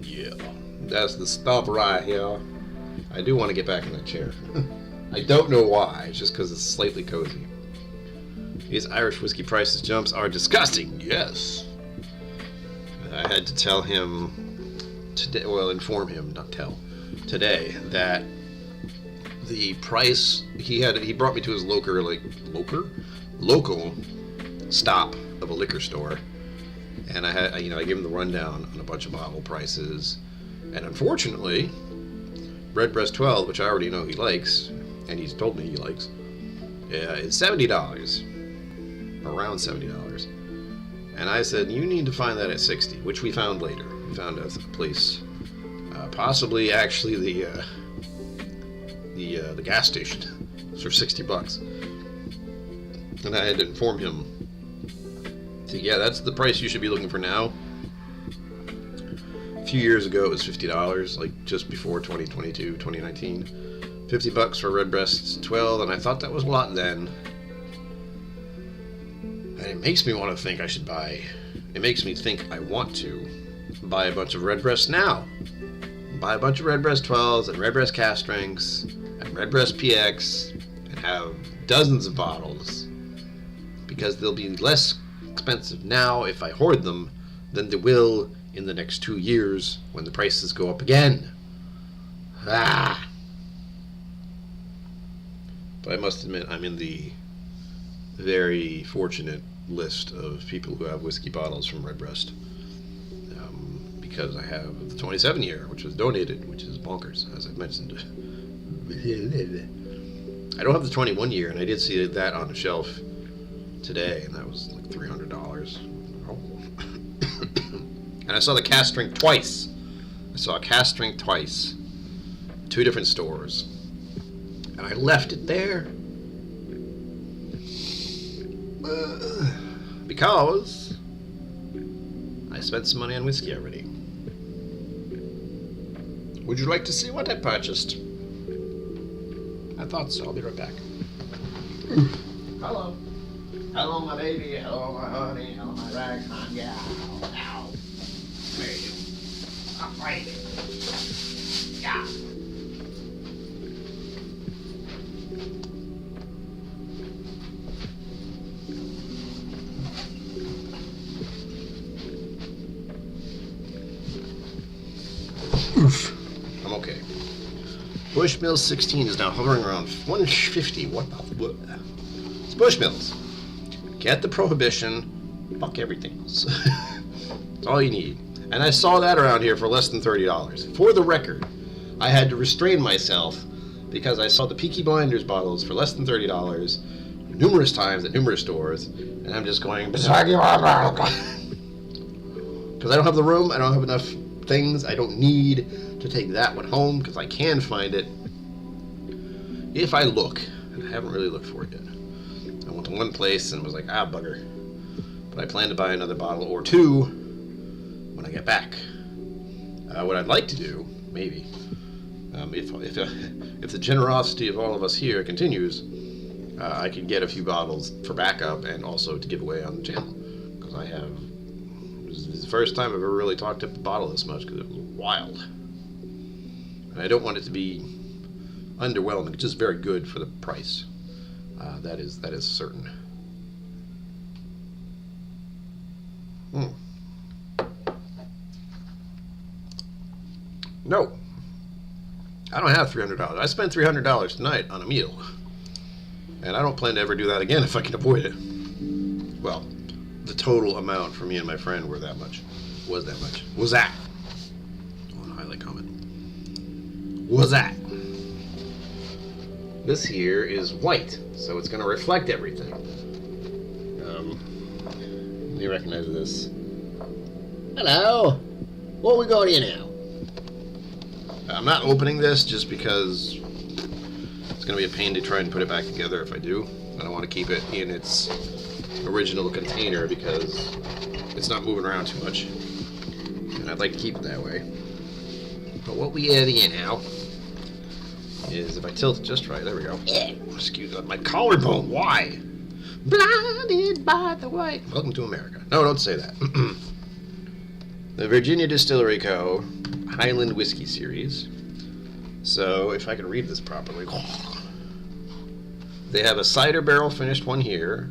S1: Yeah, that's the stuff right here. I do want to get back in that chair. I don't know why. It's just because it's slightly cozy. These Irish whiskey prices jumps are disgusting. Yes. I had to tell him today, well, inform him, not tell, today, that the price he brought me to his local stop of a liquor store, and I gave him the rundown on a bunch of bottle prices, and unfortunately, Redbreast 12, which I already know he likes, and he's told me he likes, is $70, around $70. And I said, you need to find that at $60, which we found later. We found a place, possibly actually the gas station, for $60. And I had to inform him, yeah, that's the price you should be looking for now. A few years ago, it was $50, like just before 2022, 2019. $50 for Redbreast 12, and I thought that was a lot then. And it makes me want to think I should buy. It makes me think I want to buy a bunch of Redbreast now. Buy a bunch of Redbreast 12s and Redbreast cast strengths and Redbreast PX and have dozens of bottles, because they'll be less expensive now if I hoard them than they will in the next 2 years when the prices go up again. But I must admit, I'm in the very fortunate list of people who have whiskey bottles from Redbreast, because I have the 27 year, which was donated, which is bonkers, as I've mentioned. I don't have the 21 year, and I did see that on the shelf today, and that was like $300. And I saw the cast strength twice. I saw a cast strength twice, 2 different stores, and I left it there because I spent some money on whiskey already. Would you like to see what I purchased? I thought so. I'll be right back. Hello. Hello, my baby. Hello, my honey. Hello, my ragtime gal. Ow. Where are you? I'm right here. Yeah. Oof. I'm okay. Bushmills 16 is now hovering around 150. What the? It's Bushmills. Get the Prohibition. Fuck everything else. That's all you need. And I saw that around here for less than $30. For the record, I had to restrain myself because I saw the Peaky Blinders bottles for less than $30 numerous times at numerous stores, and I'm just going because I don't have the room. I don't have enough things. I don't need to take that one home because I can find it if I look, and I haven't really looked for it yet. I went to one place and was like, bugger. But I plan to buy another bottle or 2 when I get back. What I'd like to do, maybe, if the generosity of all of us here continues, I could get a few bottles for backup and also to give away on the channel, because this is the first time I've ever really talked up a bottle this much, because it was wild. And I don't want it to be underwhelming. It's just very good for the price. That is certain. No, I don't have $300. I spent $300 tonight on a meal, and I don't plan to ever do that again if I can avoid it. Well, the total amount for me and my friend was that much. Oh, highlight comment. Was that? This here is white, so it's going to reflect everything. Let me recognize this. Hello. What we got here now? I'm not opening this just because it's going to be a pain to try and put it back together if I do. I don't want to keep it in its original container because it's not moving around too much. And I'd like to keep it that way. But what we have here now is, if I tilt it just right, there we go. Excuse me, my collarbone, why? Blinded by the white. Welcome to America. No, don't say that. The Virginia Distillery Co. Highland Whiskey Series. So, if I can read this properly. They have a cider barrel finished one here.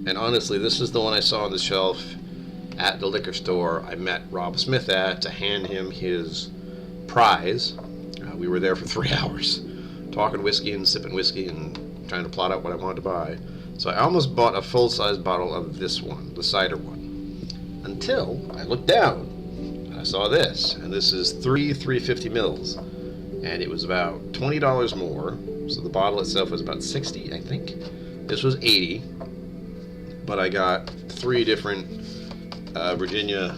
S1: And honestly, this is the one I saw on the shelf at the liquor store I met Rob Smith at to hand him his prize. We were there for 3 hours, talking whiskey and sipping whiskey and trying to plot out what I wanted to buy. So I almost bought a full-size bottle of this one, the cider one, until I looked down and I saw this. And this is 350 mils. And it was about $20 more. So the bottle itself was about 60, I think. This was 80. But I got 3 different Virginia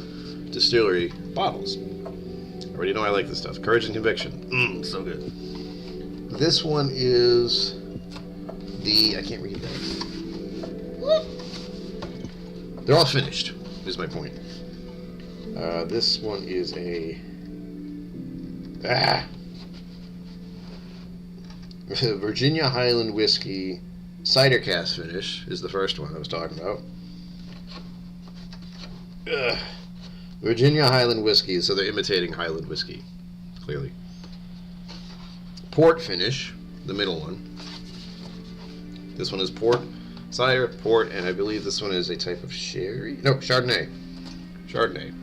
S1: distillery bottles. I already know I like this stuff. Courage and Conviction. So good. This one is the... I can't read that. They're all finished, is my point. This one is a... Virginia Highland Whiskey Cider Cask Finish is the first one I was talking about. Virginia Highland Whiskey, so they're imitating Highland Whiskey, clearly. Port Finish, the middle one. This one is port, cider, port, and I believe this one is a type of sherry? No, Chardonnay. Chardonnay.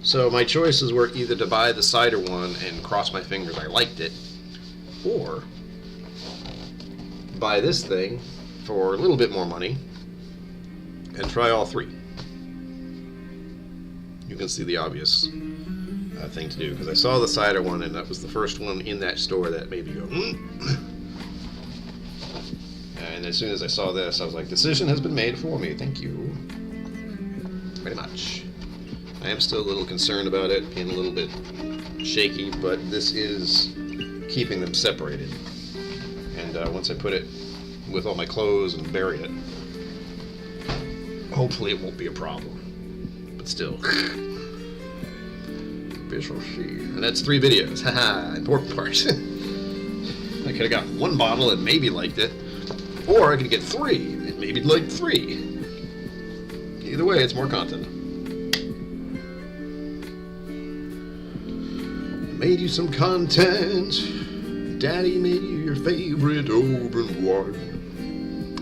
S1: So my choices were either to buy the cider one and cross my fingers I liked it, or buy this thing for a little bit more money and try all 3. You can see the obvious thing to do, because I saw the cider one and that was the first one in that store that made me go and as soon as I saw this I was like, decision has been made for me, thank you very much. I am still a little concerned about it, being a little bit shaky, but this is keeping them separated. And once I put it with all my clothes and bury it, hopefully it won't be a problem. But still. Visual sheet. And that's 3 videos. Haha, important part. I could have got 1 bottle and maybe liked it. Or I could get 3 and maybe liked 3. Either way, it's more content. Made you some content. Daddy made you your favorite open wine.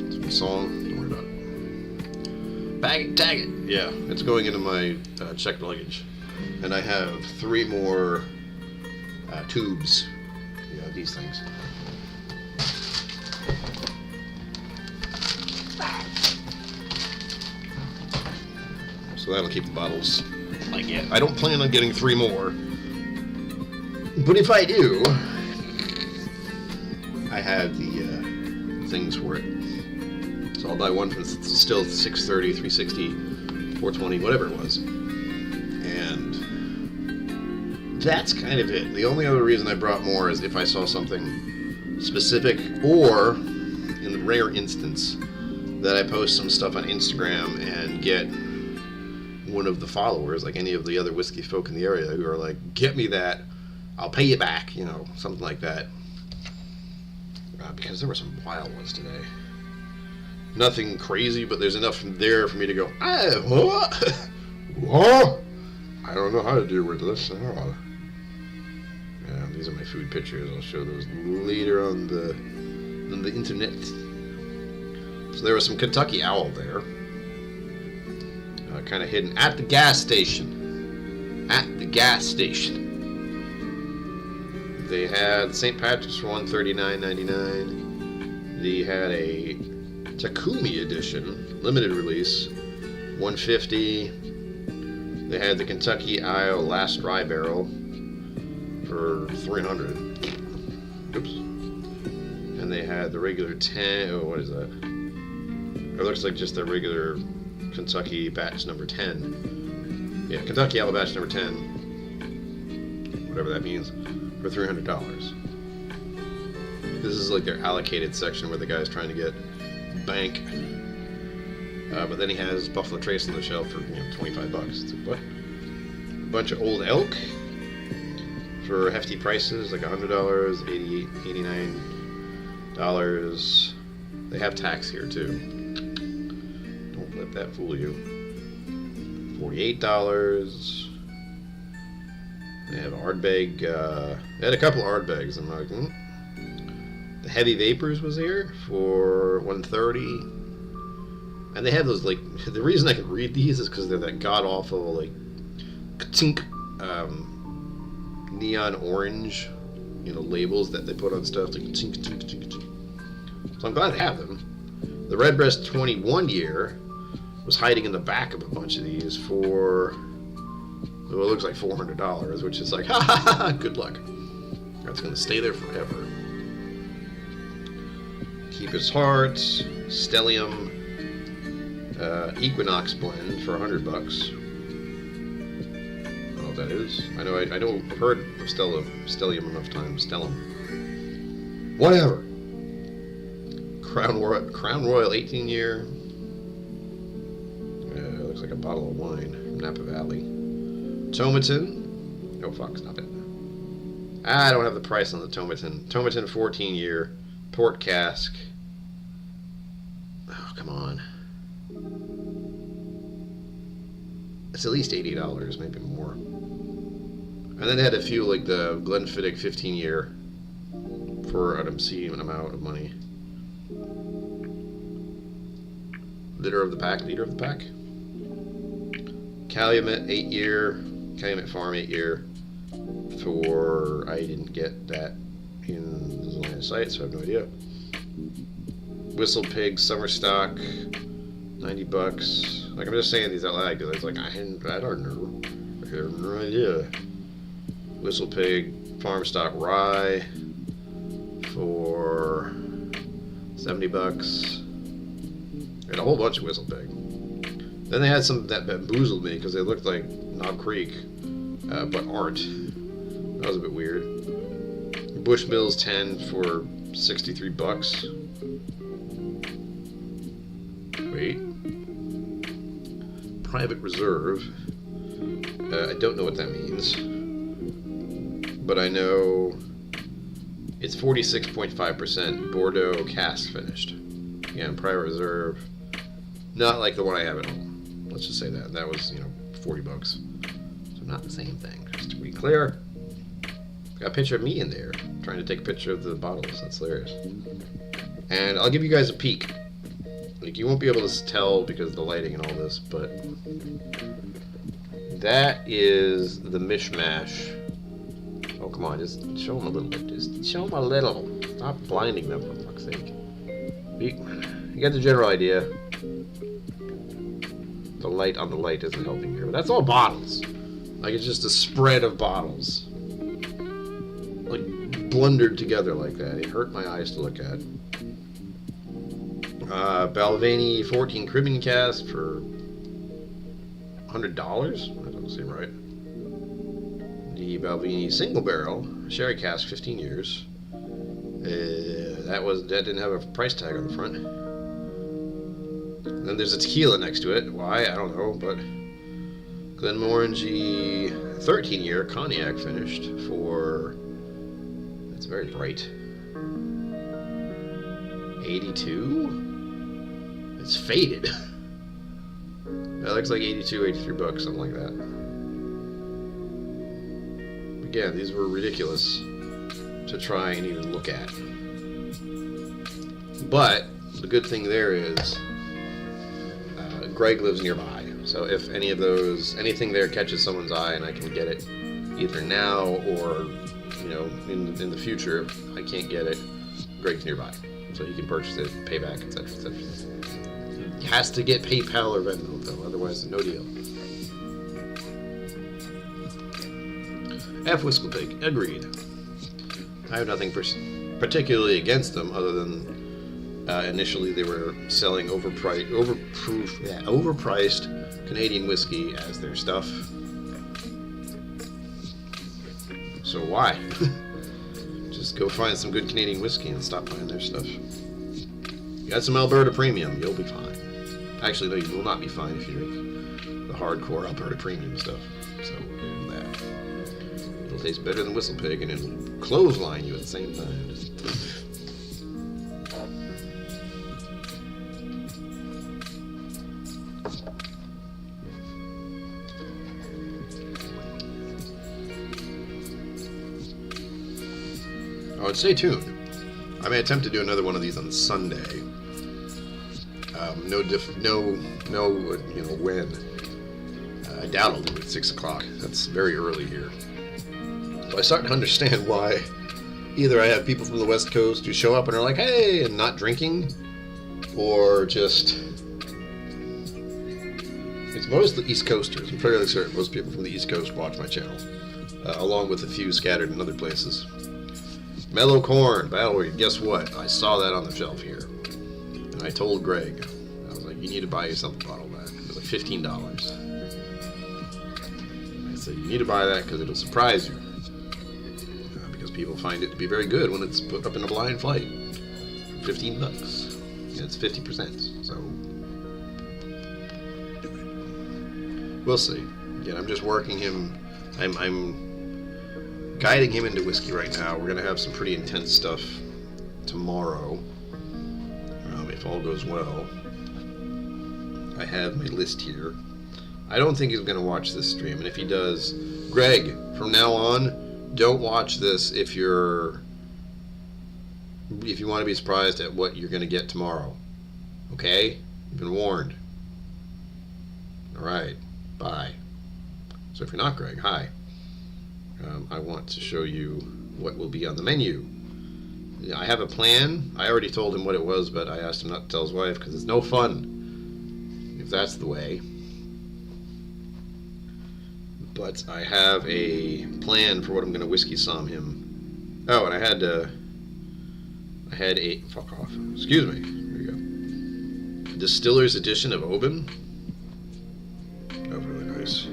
S1: It's a song. Don't worry about it. Bag it, tag it. Yeah, it's going into my checked luggage. And I have 3 more tubes. Yeah, these things. So that'll keep the bottles like it. I don't plan on getting 3 more. But if I do, I have the things for it. So I'll buy one from still 630, 360, 420, whatever it was. And that's kind of it. The only other reason I brought more is if I saw something specific, or in the rare instance that I post some stuff on Instagram and get one of the followers, like any of the other whiskey folk in the area, who are like, get me that, I'll pay you back, you know, something like that. Because there were some wild ones today. Nothing crazy, but there's enough there for me to go, what? I don't know how to deal with this. Yeah, these are my food pictures. I'll show those later on the internet. So there was some Kentucky Owl there. Kind of hidden at the gas station. At the gas station. They had St. Patrick's for $139.99. They had a Takumi edition, limited release, $150. They had the Kentucky Isle Last Dry Barrel for $300. Oops. And they had the regular 10. Oh, what is that? It looks like just the regular Kentucky batch number 10. Yeah, Kentucky Isle batch number 10. Whatever that means. For $300. This is like their allocated section where the guy's trying to get bank. But then he has Buffalo Trace on the shelf for $25. It's like, what? A bunch of Old Elk for hefty prices, like $100, $88, $89. They have tax here too. Don't let that fool you. $48. They have Ardbeg. They had a couple of Ardbegs. I'm like, The Heavy Vapors was here for 130. And they have those, like, the reason I can read these is because they're that god-awful, like, tink, neon orange, labels that they put on stuff, like, tink, tink, tink, tink. So I'm glad they have them. The Redbreast 21 year was hiding in the back of a bunch of these for, well, it looks like $400, which is like, ha ha ha, good luck. That's going to stay there forever. Keeper's Heart, Stellium, Equinox blend for $100. I don't know what that is. I know I've heard of Stellium enough times. Stellium. Whatever. Crown Royal 18 year. Looks like a bottle of wine from Napa Valley. Tomatin. Oh fuck, it's not that. I don't have the price on the Tomatin. Tomatin 14 year. Port cask. Oh, come on. It's at least $80, maybe more. And then they had a few, like the Glenfiddich 15 year for an obscene amount of money. Leader of the pack. Calumet 8 year. Calumet Farm 8 year. For, I didn't get that in the line of sight, so I have no idea. Whistle Pig Summer Stock, $90. Like, I'm just saying these out loud because it's like I don't know. I have no idea. Whistle Pig Farm Stock Rye for $70. And a whole bunch of Whistle Pig. Then they had some that bamboozled me because they looked like Knob Creek, but aren't. That was a bit weird. Bushmills 10 for $63. Wait. Private Reserve. I don't know what that means. But I know it's 46.5% Bordeaux cask finished. Again, Private Reserve. Not like the one I have at home. Let's just say that. That was, $40. So not the same thing. Just to be clear. Got a picture of me in there, trying to take a picture of the bottles. That's hilarious. And I'll give you guys a peek. Like, you won't be able to tell because of the lighting and all this, but that is the mishmash. Oh, come on, just show them a little bit. Just show them a little. Stop blinding them, for fuck's sake. You get the general idea. The light on the light isn't helping here, but that's all bottles. Like, it's just a spread of bottles. Like, blundered together like that. It hurt my eyes to look at. Balvenie 14 Caribbean cask for $100? That doesn't seem right. The Balvenie single barrel sherry cask 15 years. That didn't have a price tag on the front. Then there's a tequila next to it. Why? I don't know, but Glenmorangie 13 year cognac finished for, it's very bright, 82. It's faded. That looks like 82, 83 bucks, something like that. Again, these were ridiculous to try and even look at. But the good thing there is Greg lives nearby, so if anything there catches someone's eye and I can get it either now or in the future, if I can't get it, Greg's nearby, so he can purchase it, pay back, etc., etc. He has to get PayPal or Venmo though, otherwise no deal. F Whistle Pig, agreed. I have nothing particularly against them other than initially they were selling overpriced Canadian whiskey as their stuff. So why? Just go find some good Canadian whiskey and stop buying their stuff. You got some Alberta Premium, you'll be fine. Actually, no, you will not be fine if you drink the hardcore Alberta Premium stuff. So, there's that. It'll taste better than Whistle Pig and it'll clothesline you at the same time. Oh, and stay tuned. I may attempt to do another one of these on Sunday. No, when. I doubt I'll do it at 6 o'clock. That's very early here. So I start to understand why either I have people from the West Coast who show up and are like, hey, and not drinking, or just... It's mostly East Coasters. I'm fairly certain most people from the East Coast watch my channel, along with a few scattered in other places. Mellow Corn, Valerie, guess what? I saw that on the shelf here. And I told Greg, I was like, you need to buy yourself a bottle of that. It was like $15. I said, you need to buy that because it'll surprise you. Because people find it to be very good when it's put up in a blind flight. $15. And it's 50%. So, we'll see. Again, I'm just working him. I'm guiding him into whiskey right now. We're going to have some pretty intense stuff tomorrow, if all goes well. I have my list here. I don't think he's going to watch this stream, and if he does, Greg, from now on, don't watch this if you want to be surprised at what you're going to get tomorrow. Okay? You've been warned. Alright, bye. So if you're not Greg, hi. I want to show you what will be on the menu. I have a plan. I already told him what it was, but I asked him not to tell his wife because it's no fun if that's the way. But I have a plan for what I'm going to whiskey somm him. Oh, and I had a fuck off. Excuse me. There you go. Distiller's edition of Bourbon. That was really nice.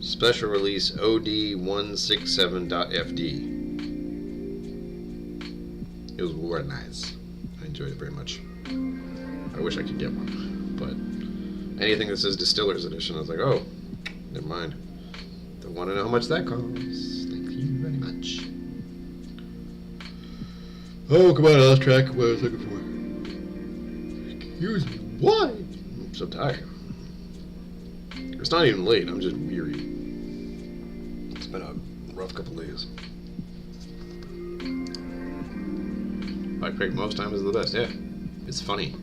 S1: Special release OD167.FD. It was very nice. I enjoyed it very much. I wish I could get one, but anything that says Distiller's Edition, I was like, oh, never mind. Don't want to know how much that costs. Thank you very much. Oh, come on, I lost track of what I was looking for. Excuse me, what? I'm so tired. It's not even late, I'm just weary. It's been a rough couple days. Like Craig, most times is the best, yeah. It's funny.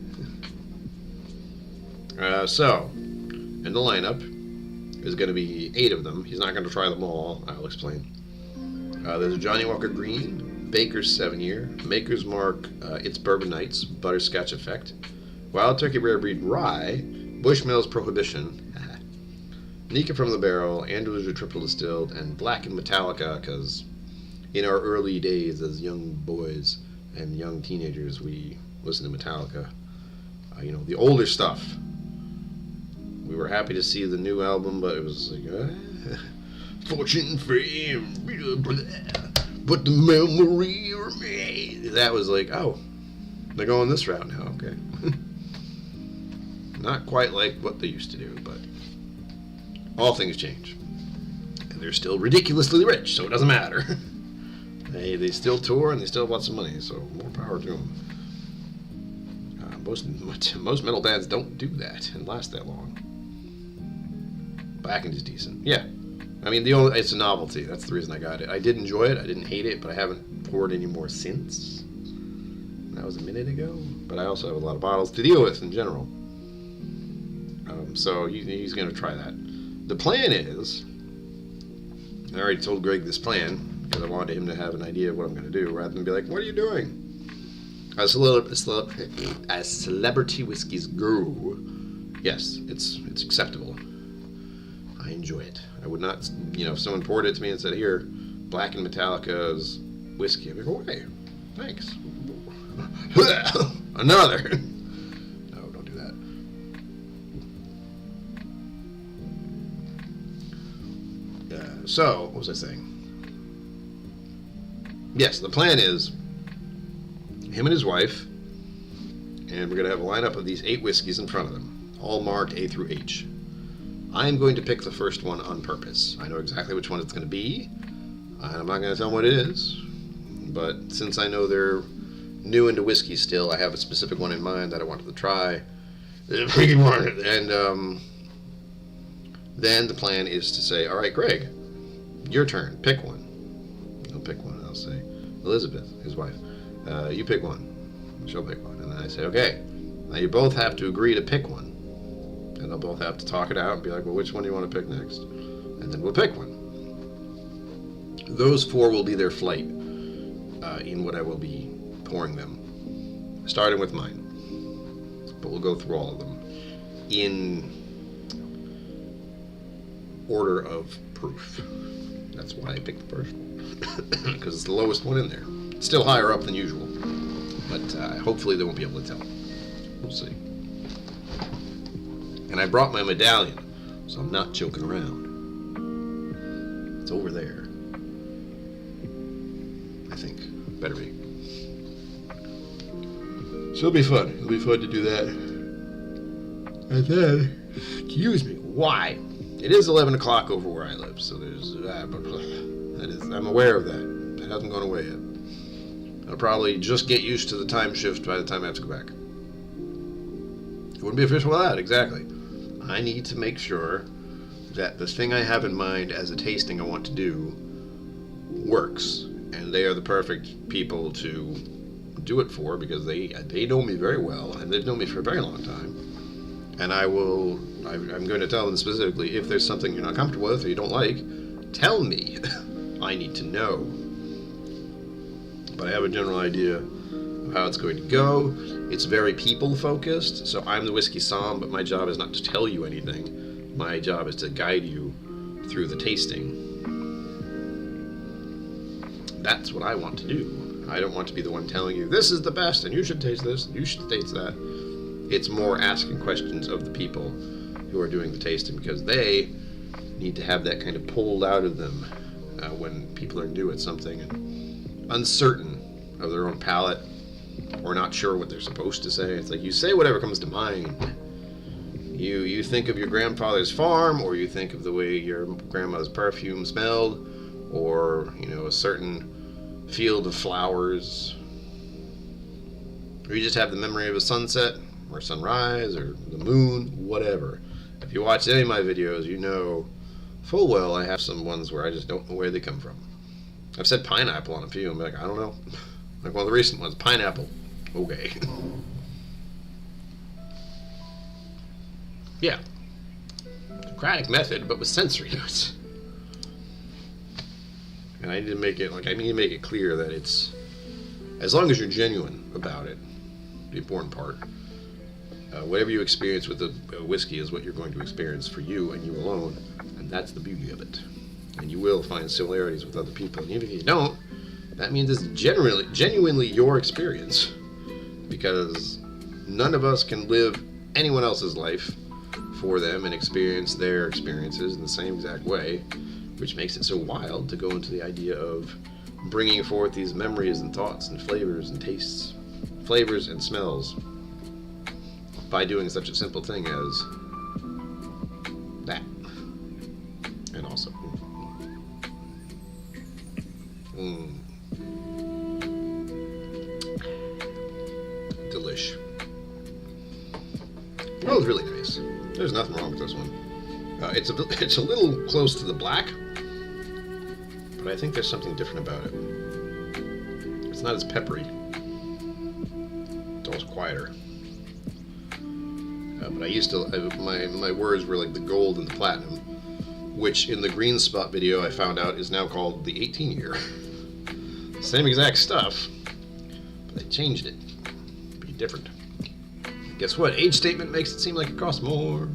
S1: So, in the lineup is going to be 8 of them. He's not going to try them all, I'll explain. There's a Johnny Walker Green, Baker's 7-year, Maker's Mark, It's Bourbon Nights, Butterscotch Effect, Wild Turkey Rare Breed Rye, Bushmills Prohibition, Nika from the Barrel, Andrews Triple Distilled, and Black and Metallica, because in our early days as young boys and young teenagers, we listened to Metallica. The older stuff. We were happy to see the new album, but it was like, fortune, fame, but the memory remains. That was like, oh, they're going this route now, okay. Not quite like what they used to do, but all things change. And they're still ridiculously rich, so it doesn't matter. They still tour and they still have lots of money, so more power to them. Most metal bands don't do that and last that long. Blackened is decent. Yeah. I mean, it's a novelty. That's the reason I got it. I did enjoy it. I didn't hate it, but I haven't poured any more since. That was a minute ago. But I also have a lot of bottles to deal with in general. So he's going to try that. The plan is, I already told Greg this plan because I wanted him to have an idea of what I'm going to do rather than be like, what are you doing? As celebrity whiskeys go, yes, it's acceptable. I enjoy it. I would not, if someone poured it to me and said, here, Black and Metallica's whiskey, I'd be like, okay, thanks. Another. No, don't do that. So, what was I saying? Yes, the plan is him and his wife, and we're going to have a lineup of these 8 whiskeys in front of them, all marked A through H. I am going to pick the first one on purpose. I know exactly which one it's going to be, and I'm not going to tell them what it is, but since I know they're new into whiskey still, I have a specific one in mind that I wanted to try. And then the plan is to say, all right, Greg, your turn, pick one. pick one. And I'll say, Elizabeth, his wife, you pick one. She'll pick one. And then I say, okay, now you both have to agree to pick one. And they'll both have to talk it out and be like, well, which one do you want to pick next? And then we'll pick one. Those 4 will be their flight in what I will be pouring them, starting with mine. But we'll go through all of them in order of proof. That's why I picked the first one, because it's the lowest one in there. It's still higher up than usual, but hopefully they won't be able to tell. We'll see. And I brought my medallion, so I'm not joking around. It's over there. I think. Better be. So it'll be fun. It'll be fun to do that. And then, excuse me, why? It is 11 o'clock over where I live, so there's I'm aware of that. It hasn't gone away yet. I'll probably just get used to the time shift by the time I have to go back. It wouldn't be official without that, exactly. I need to make sure that the thing I have in mind as a tasting I want to do works, and they are the perfect people to do it for, because they know me very well, and they've known me for a very long time. And I'm going to tell them specifically, if there's something you're not comfortable with or you don't like, tell me. I need to know. But I have a general idea of how it's going to go. It's very people-focused, so I'm the whiskey somm, but my job is not to tell you anything. My job is to guide you through the tasting. That's what I want to do. I don't want to be the one telling you, this is the best, and you should taste this, and you should taste that. It's more asking questions of the people who are doing the tasting, because they need to have that kind of pulled out of them when people are new at something and uncertain of their own palate or not sure what they're supposed to say. It's like, you say whatever comes to mind. You think of your grandfather's farm, or you think of the way your grandma's perfume smelled, or, a certain field of flowers, or you just have the memory of a sunset or sunrise or the moon, whatever. If you watch any of my videos, you know full well I have some ones where I just don't know where they come from. I've said pineapple on a few. I'm like, I don't know. Like one of the recent ones, pineapple. Okay. Yeah. Socratic method, but with sensory notes. And I need to make it clear that it's, as long as you're genuine about it, the important part. Whatever you experience with the whiskey is what you're going to experience for you and you alone, and that's the beauty of it. And you will find similarities with other people, and even if you don't, that means it's genuinely your experience, because none of us can live anyone else's life for them and experience their experiences in the same exact way, which makes it so wild to go into the idea of bringing forth these memories and thoughts and flavors and tastes, flavors and smells, by doing such a simple thing as that. And also, delish. It smells really nice. There's nothing wrong with this one. It's a little close to the black, but I think there's something different about it. It's not as peppery. It's almost quieter. But I used to, my words were like the gold and the platinum, which in the green spot video I found out is now called the 18-year. Same exact stuff, but they changed it. Be different. Guess what? Age statement makes it seem like it costs more.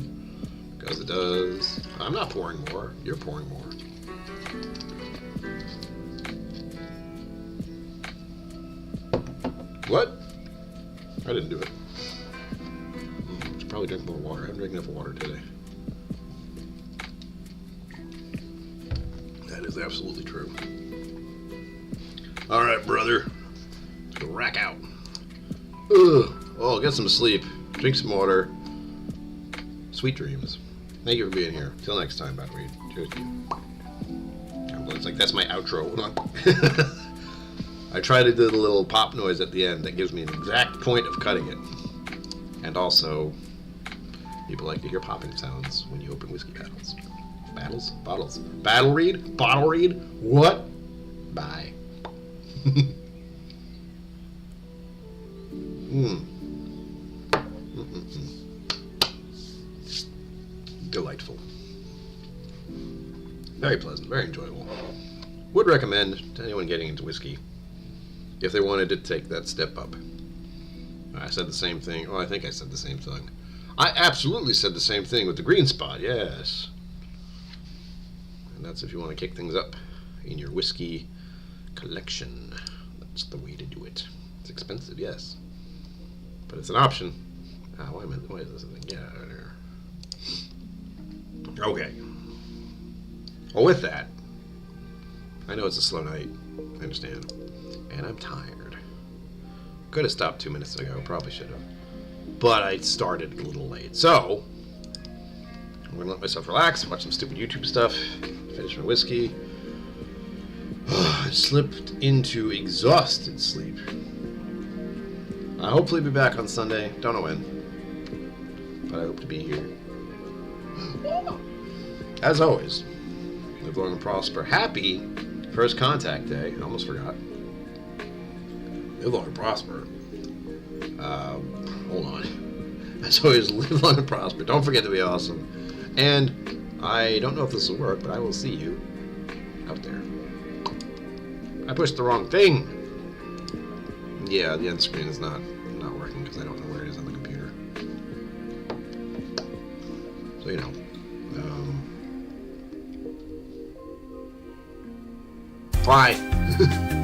S1: Because it does. I'm not pouring more. You're pouring more. What? I didn't do it. Should probably drink more water. I haven't drank enough water today. That is absolutely true. All right, brother. Let's go rack out. Ugh. Oh, get some sleep. Drink some water. Sweet dreams. Thank you for being here. Till next time, Batweed. Cheers to you. It's like, that's my outro. Hold on. I try to do the little pop noise at the end that gives me an exact point of cutting it. And also, people like to hear popping sounds when you open whiskey bottles. Bottles? Battle read? Bottle read? What? Bye. Mm. Mm-mm-mm. Delightful. Very pleasant, very enjoyable. Would recommend to anyone getting into whiskey if they wanted to take that step up. I said the same thing. Oh, I think I said the same thing. I absolutely said the same thing with the green spot, yes. And that's if you want to kick things up in your whiskey collection. That's the way to do it. It's expensive, yes. But it's an option. Why is this thing? Get out of there. Okay. Well, with that, I know it's a slow night. I understand. And I'm tired. Could have stopped 2 minutes ago. Probably should have. But I started a little late. So, I'm going to let myself relax, watch some stupid YouTube stuff, finish my whiskey. I slipped into exhausted sleep. I'll hopefully be back on Sunday. Don't know when. But I hope to be here. As always, live long and prosper. Happy First Contact Day. I almost forgot. Live long and prosper. Hold on. As always, live long and prosper. Don't forget to be awesome. And I don't know if this will work, but I will see you out there. I pushed the wrong thing. Yeah, the end screen is not working because I don't know where it is on the computer. So, you know. Bye.